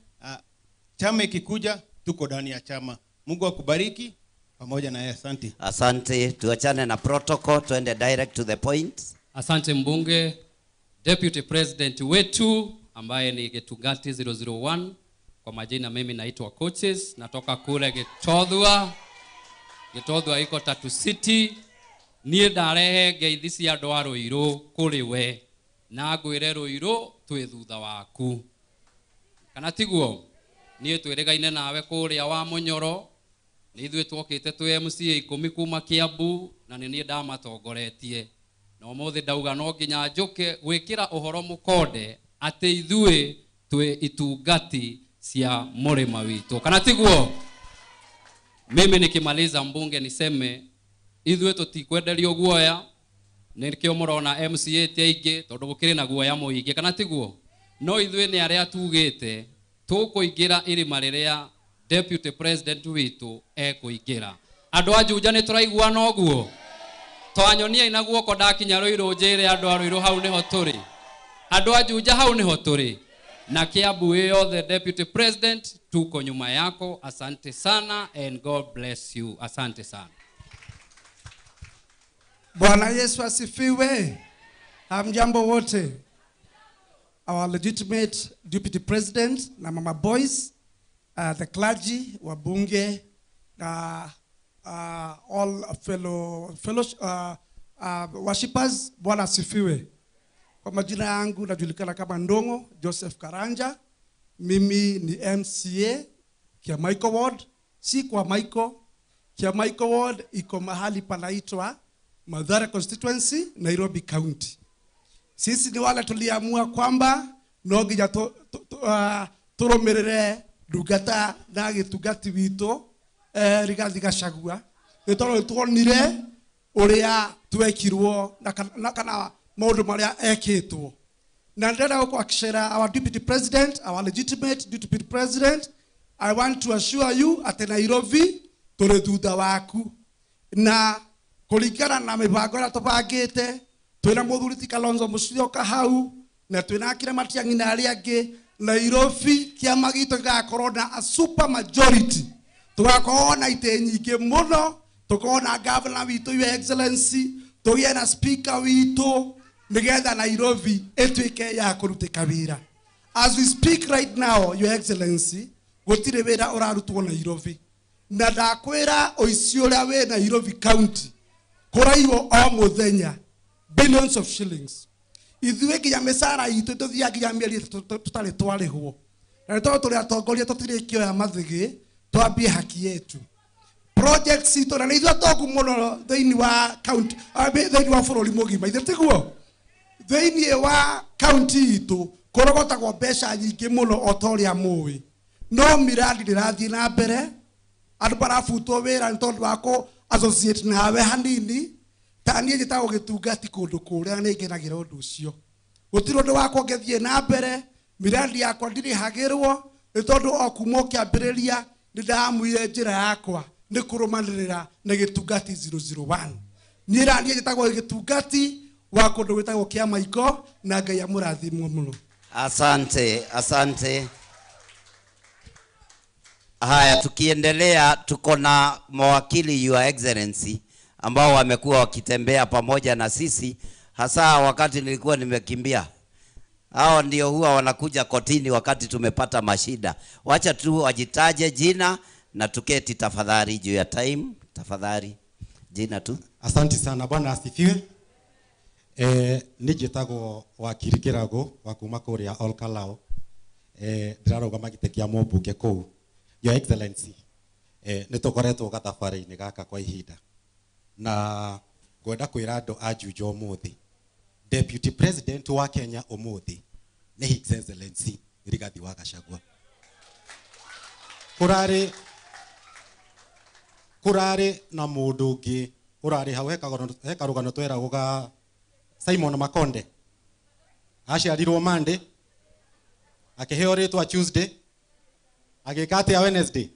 Chama ikikuja tuko ndani ya chama. Mungu akubariki pamoja na yeye. Asante. Asante, tuachane na protocol, tuende direct to the point. Asante mbunge. Deputy President wetu ambaye ni Getugati 001. Kwa majina mimi naitwa Coaches, natoka kule Gitodhwa. Gitodhwa iko Tatu City. Niĩ ndarehe ngeithi cia andũ a Rũirũ kũrĩ we, na ngwĩre Rũirũ twĩ thutha waku. Kana tiguo? Niĩ twĩrĩgaine nawe kũrĩa wa Munyoro, nĩ ithuĩ twokĩte twĩ MCA 10 kuma Kiambu, na nĩ niĩ ndamatongoretie. Na ũmũthĩ ndauga no nginya njũke gwĩkĩra ũhoro mũkonde atĩ ithuĩ twĩ itungati cia murima witu, kana tiguo? Mimi nikimaliza mbunge niseme ithuĩ tutikwenderio guoya, nikio murona MCA tiaingi tondu gukiri na guoya muingi, kana tiguo? No ithuĩ ni aria tugite tukuingira irima riria deputy president witu ekuingira. Andu a Juja ni turaiguana uguo? Twanyonia ina guoko ndakinya Ruiru njire andu a Ruiru hau niho turi, andu a Juja hau niho turi, na Kiambu yothe deputy president tuko nyuma yako. Asante sana and God bless you. Asante sana. Bwana Yesu asifiwe. Hamjambo wote. Our legitimate deputy president na mama boys, the clergy, wabunge, all fellow worshippers, Bwana asifiwe. Kwa majina yangu najulikana kama Ndongo Joseph Karanja. Mimi ni MCA Kiamaiko Ward, si kwa Maiko. Kiamaiko Ward iko mahali panaitwa Mathare constituency, Nairobi County. Sisi ni wale tuliamua kwamba no nginya turumirire ndungata na gitungati wito Rigathi Gachagua. Nitoro tuonire uria twekirwo na kana maundu maria ekitwo. Na ndenda kuakishera our deputy president, our legitimate deputy president, I want to assure you at Nairobi turi thutha waku. Na kuringana na mibango ira tubangite, twina muthuri ti Kalonzo Musyoka hau, na twina akira Matiang'i na aria angi. Nairobi kiama gitu gigakorwo na a super majority, tugakorwo na ite nyingi muno, tukorwo na governor witu your excellency, tugie na speaker witu, nigetha Nairobi etuike ya kurutika wira. As we speak right now, your excellency, gutire wira urarutwo Nairobi, na ndakwira oici uria we Nairobi county kuraiwo o muthenya billions of shillings. Ithuĩ nginya mĩcara itũ tũthiaga nginya mĩeri tũtarĩ twarĩhwo, na nĩ tondũ tũrĩ atongoria tũtirĩkĩoya mathĩgĩ twambie haki yetu. Projects itũ na nĩ ithuĩ atongu mũno thĩinĩ wa county, thĩinĩ wa bũrũri mũgima, ithe tiguo? Thĩinĩ wa county itũ kũrogotagwo mbeca nyingĩ mũno o ta ũrĩa mũĩ, no miradi ndĩrathiĩ na mbere, andũ marabutwo wĩra nĩ tondũ wa kũ associate nawe hanini. Tani njĩtagwo gĩtungati kũndũ kũrĩa nĩ ngenagĩra ũndũ ũcio. Gũtirĩ ũndũ wakwa ngĩthiĩ na mbere, miradi yakwa ndirĩhagĩrwo nĩ tondũ o kuma kĩambĩrĩria nĩ ndamwire njĩra yakwa nĩ kũrũmanĩrĩra na gĩtungati 001. Niĩ rani njĩtagwo gĩtungati wa kũndũ gwĩtagwo Kiamaiko, na Ngai amũrathimwo mũno. Asante, asante. Haya, tukiendelea tuko na mawakili your excellency ambao wamekuwa wakitembea pamoja na sisi, hasa wakati nilikuwa nimekimbia. Hao ndio huwa wanakuja kotini wakati tumepata mashida. Wacha tu wajitaje jina na tuketi tafadhali juu ya time. Tafadhali jina tu. Asante sana, Bwana asifiwe. Nijitagwo wakiri Kirago wa kuma kuria Olkalao. Ndĩrarũgama gĩtĩ kĩa mũmbunge kũu. Your excellency, nĩtũkoretwo gathabarĩ-inĩ gaka kwa ihinda, na ngwenda kwĩra andũ a Juja ũmũthĩ deputy president wa Kenya ũmũthĩ nĩ his excellency Rigathi wa Gachagua. Kurari na mũndũ ũngĩ ũrarĩ hau hekarũgano tweragwo ga Simon Makonde, aciarirwo Monday akĩheo rĩtwa Tuesday, agĩka atĩa Wednesday,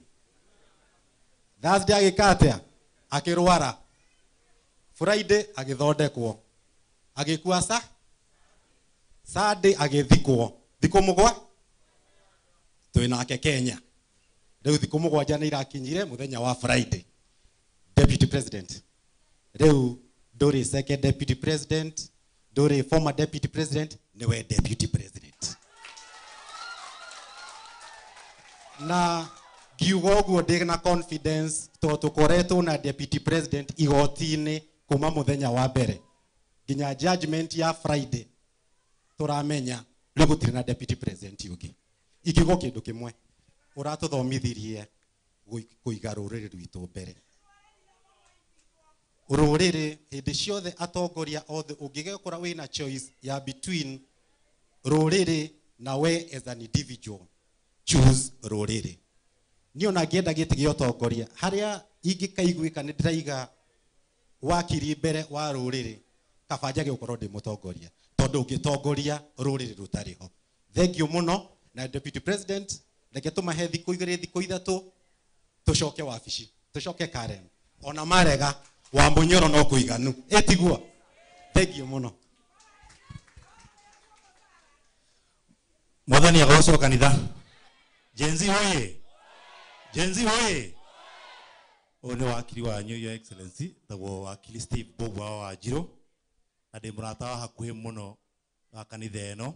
Thursday agĩka atĩa, akĩrwara, Friday agĩthondekwo, agĩkua Saturday agĩthikwo, thikũ mũgwa twĩnake Kenya. Rĩu thikũ mũgwanja nĩ irakinyire mũthenya wa Friday. Deputy President, rĩu ndũrĩ second deputy president, ndũrĩ former deputy president, nĩwe deputy president. Na ngiuga ũguo ndĩ na confidence tondũ tũkoretwo na deputy president igoti-inĩ kuma mũthenya wa mbere nginya judgment ya Friday tũramenya rĩu gũtirĩ na deputy president ũngĩ. Ikiuga kĩndũ kĩmwe, ũratũthomithirie kũiga rũrĩrĩ rwitũ mbere. Rũrĩrĩ hĩndĩ ciothe atongoria othe ũngĩgekora wĩna choice ya between rũrĩrĩ na we as an individual, choose ruriri niyo na ngenda giti giotongoria haria ingikaiguika ni ndiraiga wakiri mbere wa ruriri kabanja giukorwo ndi mutongoria tondu ngitongoria ruriri rutariho. Thank you muno na Deputy President, reke tumahe thiku igiri thiku ithatu tucoke wabici tucoke Karen ona marega wa Munyoro no kuiganu etigua. Thank you muno. Mwathani agoco kanitha. Jenzi hoye. Jenzi hoye. One wakili wa Your Excellency tagwo wakili Steve Bob wa Njiro na ndi murata wa hakuhi muno wa kanitha eno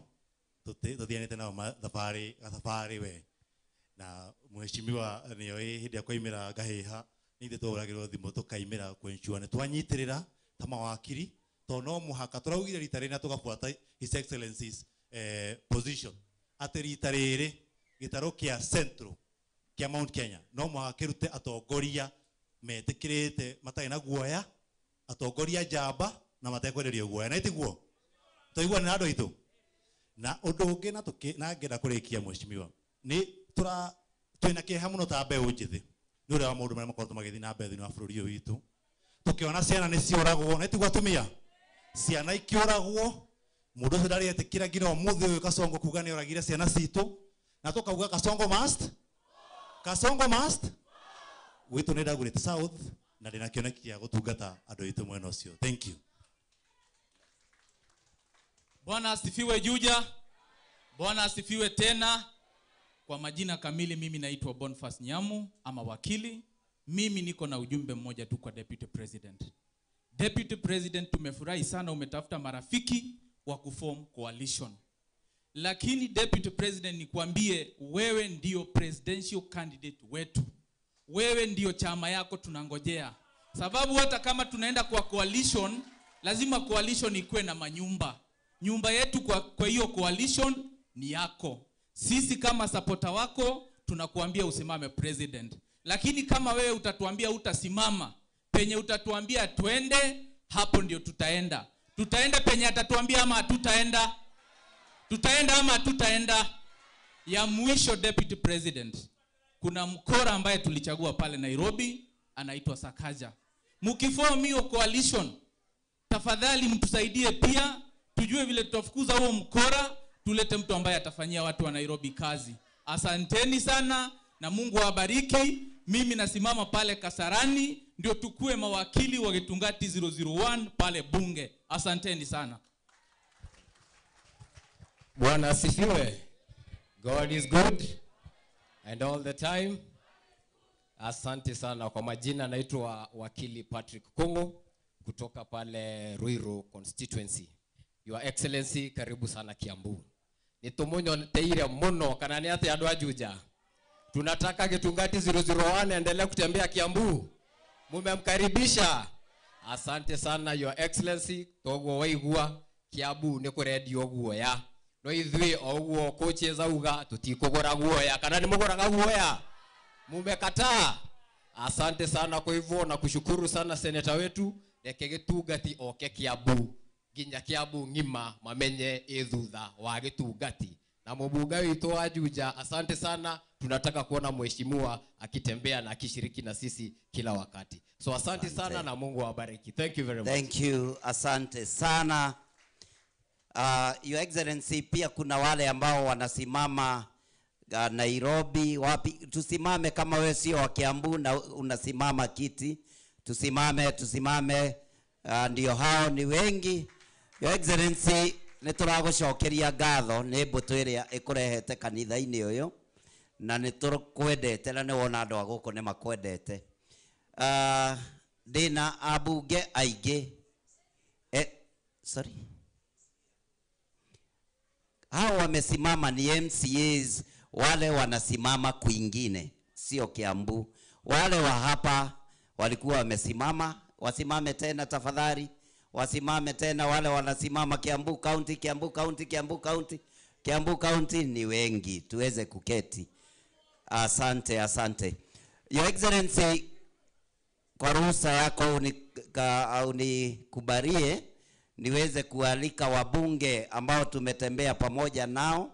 tuthianite na thabarĩ we na mheshimiwa niyo hindi ya kwaimira ngahiha nithe twagirwo thimo tukaimira kwensure ne twanyitirira ta mawakili to no muhaka turaugire rita rina tugafuata His Excellency's position ati rita riri gitaro kia Central kia Mount Kenya no muhaka rute atongoria metikirite matai na guoya atongoria jamba na matekwererio guoya na itiguo toigua na ando itu na undu ungi na ngenda kurikia mheshimiwa ni twina kiha muno ta mbeu njithi ni uri wa maundu maria makorwo magithi na mbere thini wa bururi uyu witu tukiona ciana ni cioragwo na itiguo atumia ciana ikioragwo mundu ucio ndari etikira nginya umuthi uyu Kasongo kuga ni oragire ciana citu na tukauga Kasongo must witu ni ndagurite South na ndina kionekia gutungata andu itu mwena ucio. Thank you. Bwana asifiwe Juja. Bwana asifiwe tena. Kwa majina kamili mimi naitwa Boniface Nyamu ama wakili. Mimi niko na ujumbe mmoja tu kwa Deputy President. Deputy President, tumefurahi sana umetafuta marafiki wa kuform coalition. Lakini Deputy President, nikwambie wewe ndio presidential candidate wetu. Wewe ndio chama yako tunangojea. Sababu hata kama tunaenda kwa coalition, lazima coalition ikuwe na manyumba. Nyumba yetu kwa hiyo coalition ni yako. Sisi kama supporter wako tunakuambia usimame president. Lakini kama wewe utatuambia utasimama, penye utatuambia twende, hapo ndio tutaenda. Tutaenda penye atatuambia ama hatutaenda? Tutaenda ama hatutaenda? Ya mwisho Deputy President, kuna mkora ambaye tulichagua pale Nairobi anaitwa Sakaja. Mkiform hiyo coalition, tafadhali mtusaidie pia tujue vile tutafukuza huo mkora, tulete mtu ambaye atafanyia watu wa Nairobi kazi. Asanteni sana na Mungu awabariki. Mimi nasimama pale Kasarani ndio tukue mawakili wa Gitungati 001 pale bunge. Asanteni sana. Bwana asifiwe. God is good and all the time. Asante sana. Kwa majina naitwa wakili Patrick Kongo kutoka pale Ruiru constituency. Your Excellency, karibu sana Kiambu. Nitumunyo teire muno kana ni ati andu ajuja. Tunataka Gitungati 001 endelee kutembea Kiambu. Mumemkaribisha. Asante sana Your Excellency, toguo waigua Kiambu ni kuredio guoya. No ithui oguo coaches auga tutikugora guoya kana ni mugoraga guoya. Mumekataa. Asante sana kwa hivyo na kushukuru sana senator wetu reke Gitungati oke Kiambu. Ginya Kiambu ngima mamenye ithutha wa Gitungati. Na mbunge wetu wa Juja, asante sana. Tunataka kuona mheshimiwa akitembea na akishiriki na sisi kila wakati. So asante sana na Mungu awabariki. Thank you very much. Thank you. Asante sana. Your Excellency, pia kuna wale ambao wanasimama Nairobi, wapi tusimame kama wewe sio wa Kiambu na unasimama kiti. Tusimame ndio hao ni wengi. Your Excellency, nituragucokeria ngatho ni mbutu iria ikurehete kanitha-ini uyu na nitukwendete na ni wona andu aguko ni makwendete. Dina abunge aingi hao wamesimama ni MCAs, wale wanasimama kwingine sio Kiambu. Wale wa hapa walikuwa wamesimama, wasimame tena tafadhali. Wasimame tena wale wanasimama Kiambu County ni wengi tuweze kuketi. Asante. Your Excellency, kwa ruhusa yako unikubalie niweze kualika wabunge ambao tumetembea pamoja nao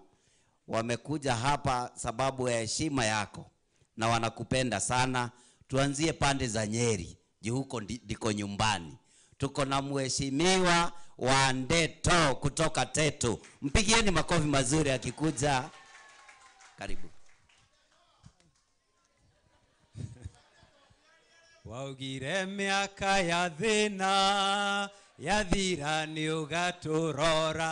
wamekuja hapa sababu ya heshima yako na wanakupenda sana. Tuanzie pande za Nyeri, juu huko ndiko nyumbani. Tuko na mheshimiwa Wandeto kutoka Tetu. Mpigieni makofi mazuri akikuja. Karibu. Waugire miaka ya thina yathira ni ugaturora,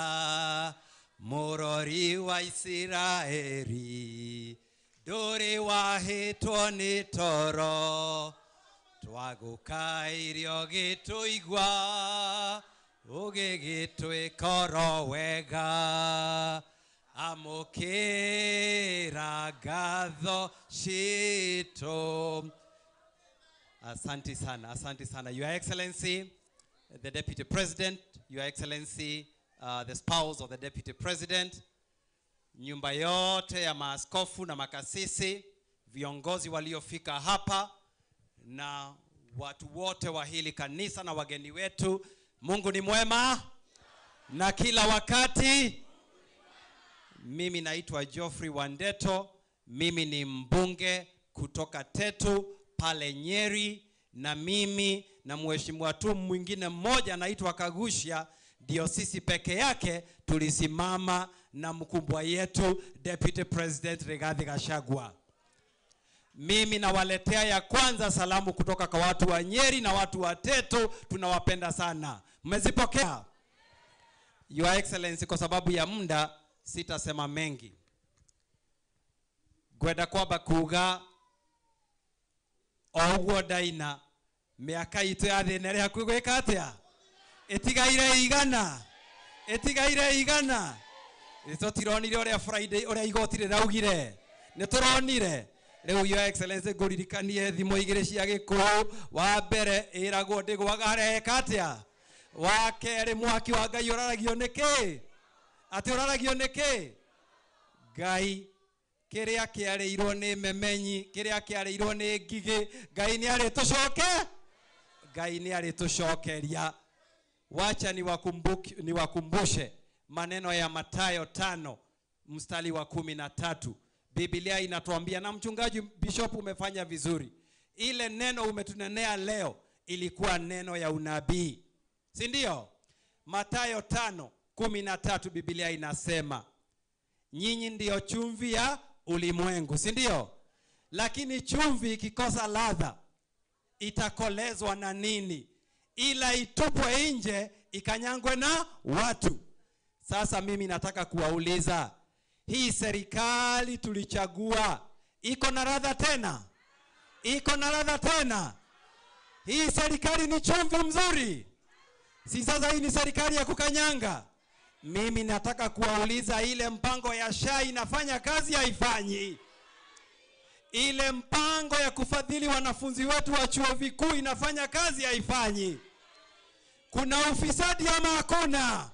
murori wa Israeli nduri wahitwo ni toro, twagukairio gituigwa ugigitwikoro wega, amukira gatho citu. Asante sana, asante sana. Your Excellency, the Deputy President, Your Excellency, the spouse of the Deputy President, nyumba yote ya maaskofu na makasisi, viongozi waliofika hapa, na watu wote wa hili kanisa na wageni wetu. Mungu ni mwema na kila wakati. Mimi naitwa Geoffrey Wandeto. Mimi ni mbunge kutoka Tetu pale Nyeri, na mimi na mheshimiwa tu mwingine mmoja anaitwa Kagushia, ndio sisi peke yake tulisimama na mkubwa yetu Deputy President Rigathi Gachagua. Mimi nawaletea ya kwanza salamu kutoka kwa watu wa Nyeri na watu wa Tetu, tunawapenda sana. Mmezipokea? Your Excellency, kwa sababu ya muda sitasema mengi. Gwenda kwamba kuga ogwo daina miaka itu ya thina ri hakuhi gwika atia itigaire igana ito tironire uria Friday uria igoti riraugire ni turonire. Riu Your Excellency nguririkanie thimo igire cia Gikuyu. Wa mbere iragwo ndigwaga atia, wa keri mwaki wa Ngai uraragio niki ati uraragio niki Ngai kiria kiareirwo ni memenyi, kiria kiareirwo ni ngigi, Ngai ni ari tushokeria. Wacha niwakumbushe maneno ya Mathayo 5 mstari wa 13. Biblia inatuambia, na mchungaji Bishop umefanya vizuri, ile neno umetunenea leo ilikuwa neno ya unabii, si ndio? Mathayo 5:13 Biblia inasema, nyinyi ndio chumvi ya ulimwengu, si ndio? Lakini chumvi ikikosa ladha itakolezwa na nini? Ila itupwe nje ikanyangwe na watu. Sasa mimi nataka kuwauliza, hii serikali tulichagua iko na ladha tena? Iko na ladha tena? Hii serikali ni chumvi mzuri? Si sasa hii ni serikali ya kukanyanga? Mimi nataka kuwauliza, ile mpango ya SHA inafanya kazi haifanyi? Ile mpango ya kufadhili wanafunzi wetu wa chuo vikuu inafanya kazi haifanyi? Kuna ufisadi ama hakuna?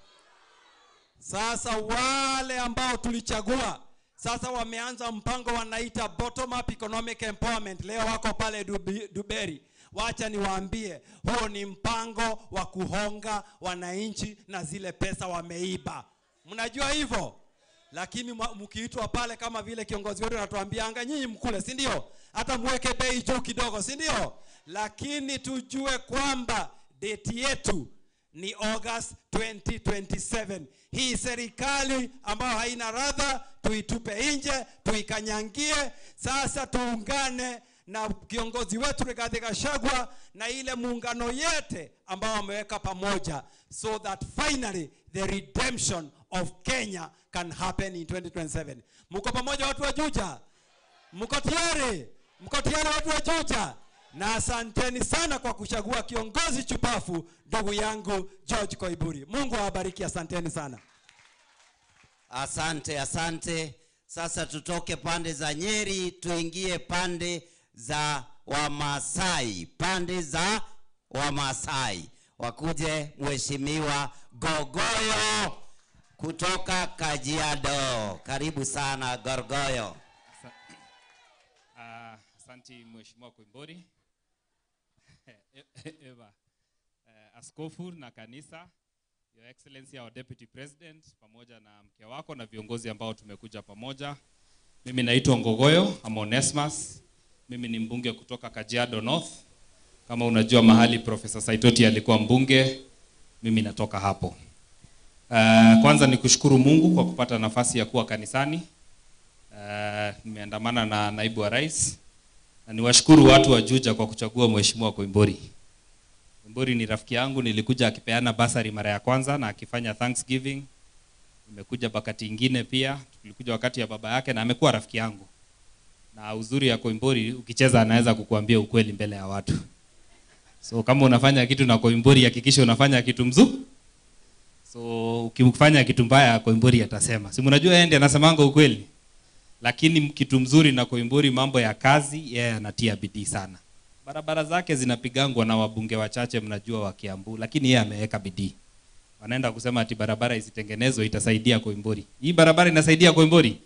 Sasa wale ambao tulichagua sasa wameanza mpango wanaita bottom up economic empowerment. Leo wako pale Duberi. Wacha niwaambie, huo ni mpango wa kuhonga wananchi na zile pesa wameiba. Mnajua hivyo? Lakini mkiitwa pale kama vile kiongozi wetu anatuambia, anga nyinyi mkule, si ndio? Hata muweke bei juu kidogo, si ndio? Lakini tujue kwamba date yetu ni August 2027. Hii serikali ambayo haina radha tuitupe nje, tuikanyangie. Sasa tuungane na kiongozi wetu Rigathi Gachagua na ile muungano yote ambao wameweka pamoja, so that finally the redemption of Kenya can happen in 2027. Mko pamoja watu wa Juja? Mko tayari? Mko tayari watu wa Juja? Na asanteni sana kwa kuchagua kiongozi chupafu, ndugu yangu George Koiburi. Mungu awabariki, asanteni sana. Asante, asante. Sasa tutoke pande za Nyeri tuingie pande za Wamasai. Pande za Wamasai. Wakuje mheshimiwa Gogoyo kutoka Kajiado. Karibu sana Gogoyo. Asante mheshimiwa Koimburi. Eva. Askofu na kanisa, Your Excellency our Deputy President pamoja na mke wako na viongozi ambao tumekuja pamoja. Mimi naitwa Ngogoyo Amonesmas. Mimi ni mbunge kutoka Kajiado North. Kama unajua mahali Professor Saitoti alikuwa mbunge, mimi natoka hapo. Kwanza ni kushukuru Mungu kwa kupata nafasi ya kuwa kanisani. Nimeandamana na naibu wa rais. Na niwashukuru watu wa Juja kwa kuchagua Mheshimiwa Koimburi. Koimburi ni rafiki yangu, nilikuja akipeana basari mara ya kwanza na akifanya Thanksgiving. Nimekuja bakati ingine pia, tulikuja wakati ya baba yake na amekuwa rafiki yangu. Na uzuri ya Koimburi, ukicheza anaweza kukuambia ukweli mbele ya watu. So kama unafanya kitu na Koimburi, hakikisha unafanya kitu mzuri. So ukifanya kitu mbaya Koimburi atasema. Si mnajua yeye ndiye anasemanga ukweli. Lakini kitu mzuri na Koimburi, mambo ya kazi yeye anatia bidii sana. Barabara zake zinapigangwa na wabunge wachache mnajua wa Kiambu, lakini yeye ameweka bidii. Wanaenda kusema ati barabara isitengenezwe itasaidia Koimburi. Hii barabara inasaidia Koimburi.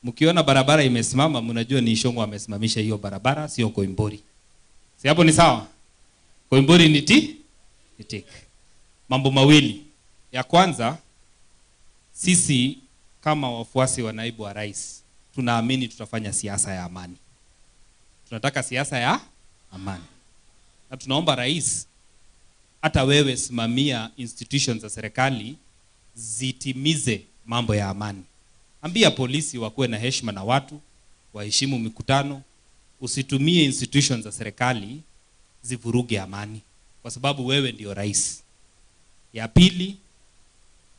Mkiona barabara imesimama mnajua ni Ishongwa amesimamisha hiyo barabara, sio Koimburi. Si hapo ni sawa? Koimburi ni tik. Mambo mawili. Ya kwanza, sisi kama wafuasi wa naibu wa rais tunaamini tutafanya siasa ya amani. Tunataka siasa ya amani. Na tunaomba rais, hata wewe simamia institutions za serikali zitimize mambo ya amani. Ambia polisi wakuwe na heshima na watu, waheshimu mikutano, usitumie institutions za serikali zivuruge amani, kwa sababu wewe ndio rais. Ya pili,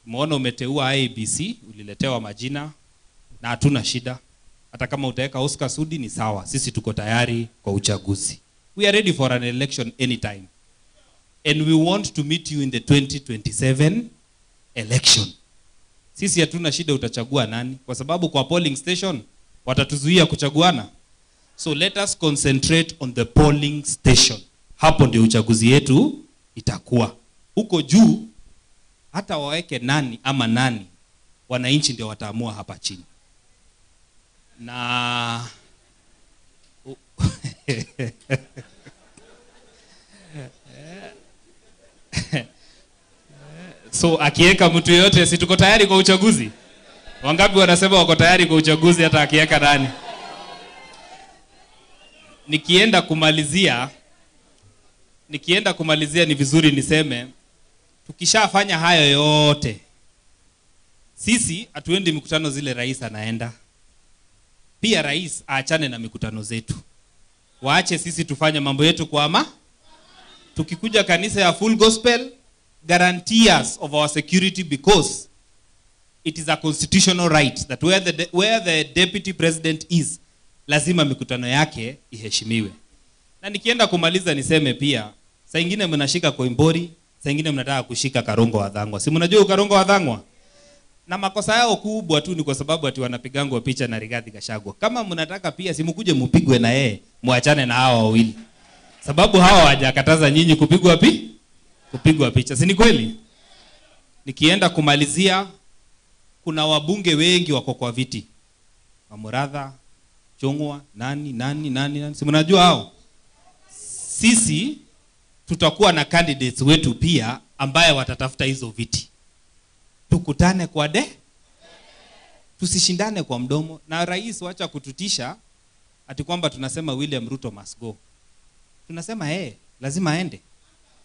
umeona umeteua IEBC, uliletewa majina na hatuna shida. Hata kama utaweka Oscar Sudi ni sawa, sisi tuko tayari kwa uchaguzi. We are ready for an election anytime. And we want to meet you in the 2027 election. Sisi hatuna shida utachagua nani, kwa sababu kwa polling station watatuzuia kuchaguana. So let us concentrate on the polling station. Hapo ndio uchaguzi yetu itakuwa. Huko juu hata waweke nani ama nani, wananchi ndio wataamua hapa chini. Na so akiweka mtu yote, si tuko tayari kwa uchaguzi? Wangapi wanasema wako tayari kwa uchaguzi hata akiweka nani? Nikienda kumalizia ni vizuri niseme, tukishafanya hayo yote, sisi hatuendi mikutano zile rais anaenda. Pia rais aachane na mikutano zetu. Waache sisi tufanye mambo yetu kwa ama. Tukikuja kanisa ya full gospel, guarantee us of our security, because it is a constitutional right that where the deputy president is, lazima mikutano yake iheshimiwe. Na nikienda kumaliza niseme pia, saa nyingine mnashika Koimburi, saa nyingine mnataka kushika Karongo wa Dhangwa. Si mnajua Karongo wa Dhangwa? Na makosa yao kubwa tu ni kwa sababu ati wanapigangwa picha na Rigathi Gachagua. Kama mnataka pia si mkuje mpigwe na yeye, muachane na hawa wawili. Sababu hawa hawajakataza nyinyi kupigwa picha. Si ni kweli? Nikienda kumalizia, kuna wabunge wengi wako kwa viti. Wamuratha, Chungwa, nani. Si mnajua hao? Sisi tutakuwa na candidates wetu pia ambaye watatafuta hizo viti. Tukutane kwa tusishindane kwa mdomo. Na rais wacha kututisha ati kwamba tunasema William Ruto must go. Tunasema lazima aende.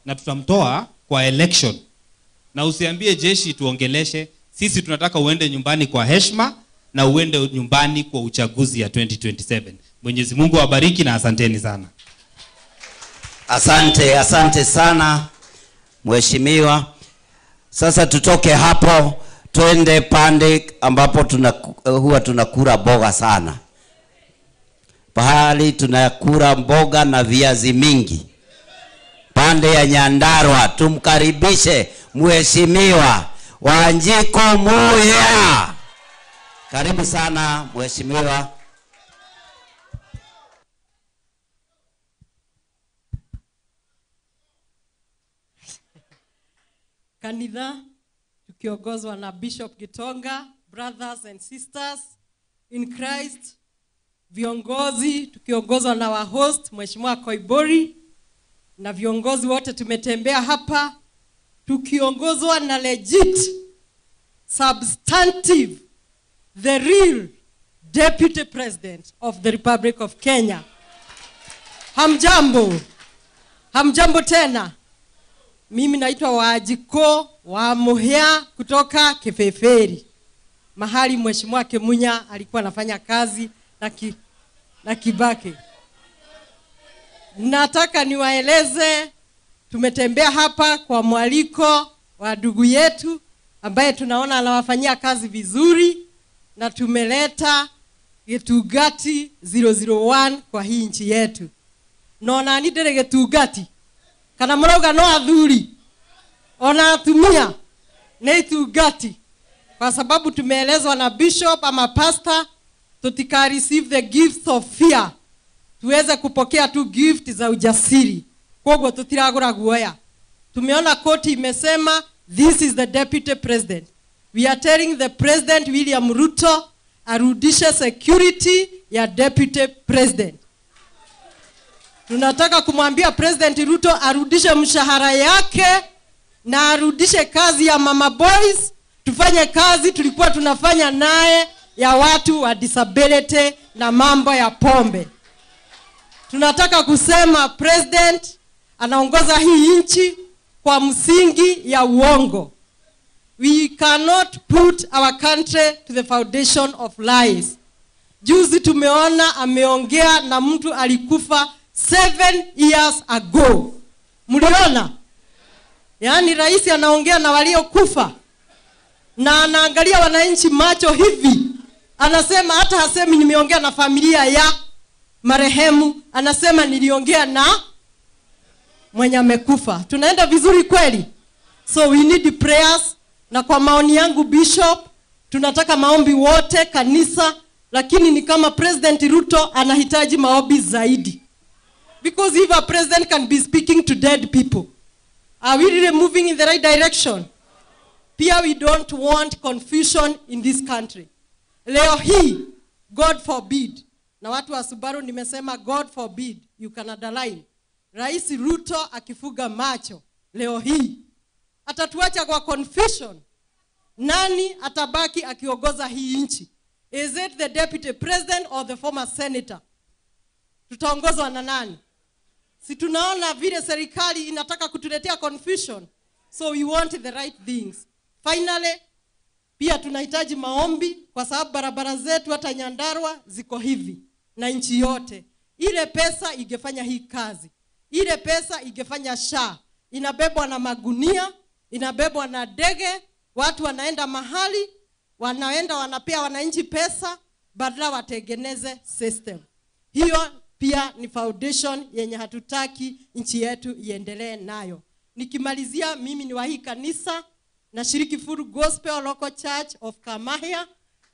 Na tutamtoa kwa election. Na usiambie jeshi tuongeleshe. Sisi tunataka uende nyumbani kwa heshima na uende nyumbani kwa uchaguzi ya 2027. Mwenyezi Mungu awabariki na asanteni sana. Asante sana mheshimiwa. Sasa tutoke hapo twende pande ambapo huwa tunakula mboga sana. Pahali tunakula mboga na viazi mingi. Pande ya Nyandarua tumkaribishe mheshimiwa Wanjiku Muya. Karibu sana mheshimiwa. Kanisa tukiongozwa na Bishop Gitonga, brothers and sisters in Christ, viongozi tukiongozwa na wa host Mheshimiwa Koimburi, na viongozi wote tumetembea hapa. tukiongozwa na legit, substantive, the real Deputy President of the Republic of Kenya. Hamjambo. Hamjambo tena. Mimi naitwa Wajiko wa Muhia kutoka Kifeferi. Mahali Mheshimiwa Kemunya alikuwa anafanya kazi na Kibaki. Nataka niwaeleze, tumetembea hapa kwa mwaliko wa ndugu yetu ambaye tunaona anawafanyia kazi vizuri, na tumeleta Getugati 001 kwa hii nchi yetu. Nona ni ndere Getugati kana mroga no athuri ona atumia ni Getugati, kwa sababu tumeelezwa na bishop ama pastor tutika receive the gifts of fear, tuweze kupokea tu gift za ujasiri. Kogo tutiragura guoya. Tumeona koti imesema this is the deputy president. We are telling the president William Ruto arudishe security ya deputy president. Tunataka kumwambia President Ruto arudishe mshahara yake na arudishe kazi ya mama boys. Tufanye kazi tulikuwa tunafanya naye ya watu wa disability na mambo ya pombe. Tunataka kusema president anaongoza hii nchi kwa msingi ya uongo. We cannot put our country to the foundation of lies. Juzi tumeona ameongea na mtu alikufa 7 years ago. Mliona? Yaani rais anaongea na waliokufa na anaangalia wananchi macho hivi. Anasema hata hasemi nimeongea na familia ya marehemu, anasema niliongea na mwenye amekufa. Tunaenda vizuri kweli? So we need prayers, na kwa maoni yangu bishop tunataka maombi wote kanisa, lakini ni kama President Ruto anahitaji maombi zaidi. Because if a president can be speaking to dead people, are we really moving in the right direction? Pia we don't want confusion in this country. Leo hii, God forbid, na watu wa Subaru nimesema God forbid, you can underline. Rais Ruto akifuga macho leo hii atatuacha kwa confusion. Nani atabaki akiongoza hii nchi? Is it the deputy president or the former senator? Tutaongozwa na nani? Si tunaona vile serikali inataka kutuletea confusion. So we want the right things. Finally, pia tunahitaji maombi kwa sababu barabara zetu hata Nyandarua ziko hivi na nchi yote. Ile pesa ingefanya hii kazi. Ile pesa ingefanya SHA. Inabebwa na magunia, inabebwa na ndege, watu wanaenda mahali, wanaenda wanapea wananchi pesa badala watengeneze system. Hiyo pia ni foundation yenye hatutaki nchi yetu iendelee nayo. Nikimalizia, mimi ni wa hii kanisa na shiriki Full Gospel Local Church of Kamahia.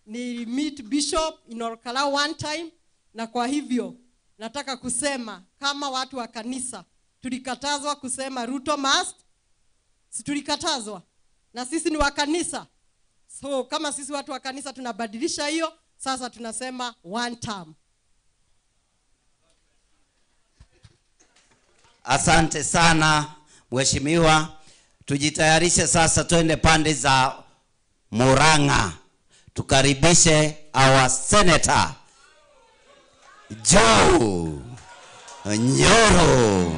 Ni meet bishop in Orkala one time, na kwa hivyo nataka kusema kama watu wa kanisa tulikatazwa kusema Ruto must. Si tulikatazwa? Na sisi ni wa kanisa. So kama sisi watu wa kanisa tunabadilisha hiyo, sasa tunasema one term. Asante sana mheshimiwa. Tujitayarishe sasa twende pande za Murang'a. Tukaribishe our senator Joe Nyoro.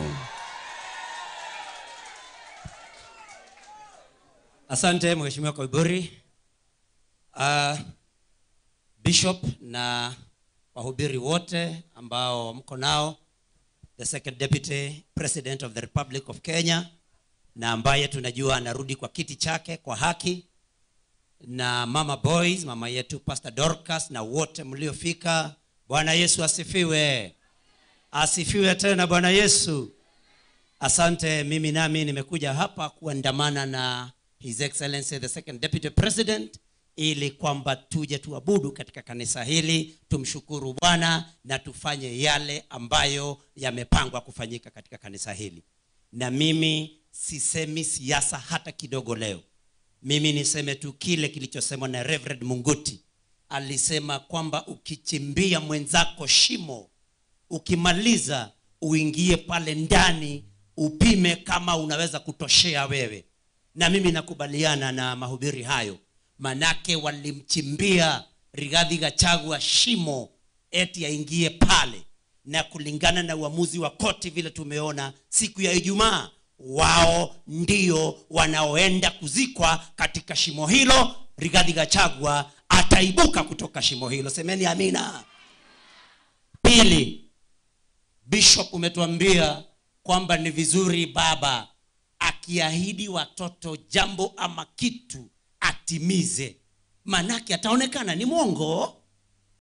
Asante mheshimiwa Koiburi. Bishop na wahubiri wote ambao mko nao, the second deputy president of the Republic of Kenya, na ambaye tunajua anarudi kwa kiti chake kwa haki, na mama boys, mama yetu Pastor Dorcas, na wote mliofika. Bwana Yesu asifiwe. Asifiwe tena Bwana Yesu. Asante. Mimi nami nimekuja hapa kuandamana na His Excellency the second deputy president, ili kwamba tuje tuabudu katika kanisa hili, tumshukuru Bwana na tufanye yale ambayo yamepangwa kufanyika katika kanisa hili. Na mimi sisemi siasa hata kidogo leo. Mimi niseme tu kile kilichosemwa na Reverend Munguti. Alisema kwamba ukichimbia mwenzako shimo, ukimaliza uingie pale ndani upime kama unaweza kutoshea wewe. Na mimi nakubaliana na mahubiri hayo, manake walimchimbia Rigathi Gachagua shimo eti aingie pale, na kulingana na uamuzi wa koti vile tumeona siku ya Ijumaa, wao ndio wanaoenda kuzikwa katika shimo hilo. Rigathi Gachagua ataibuka kutoka shimo hilo. Semeni amina. Pili, Bishop umetuambia kwamba ni vizuri baba akiahidi watoto jambo ama kitu atimize, manake ataonekana ni mwongo.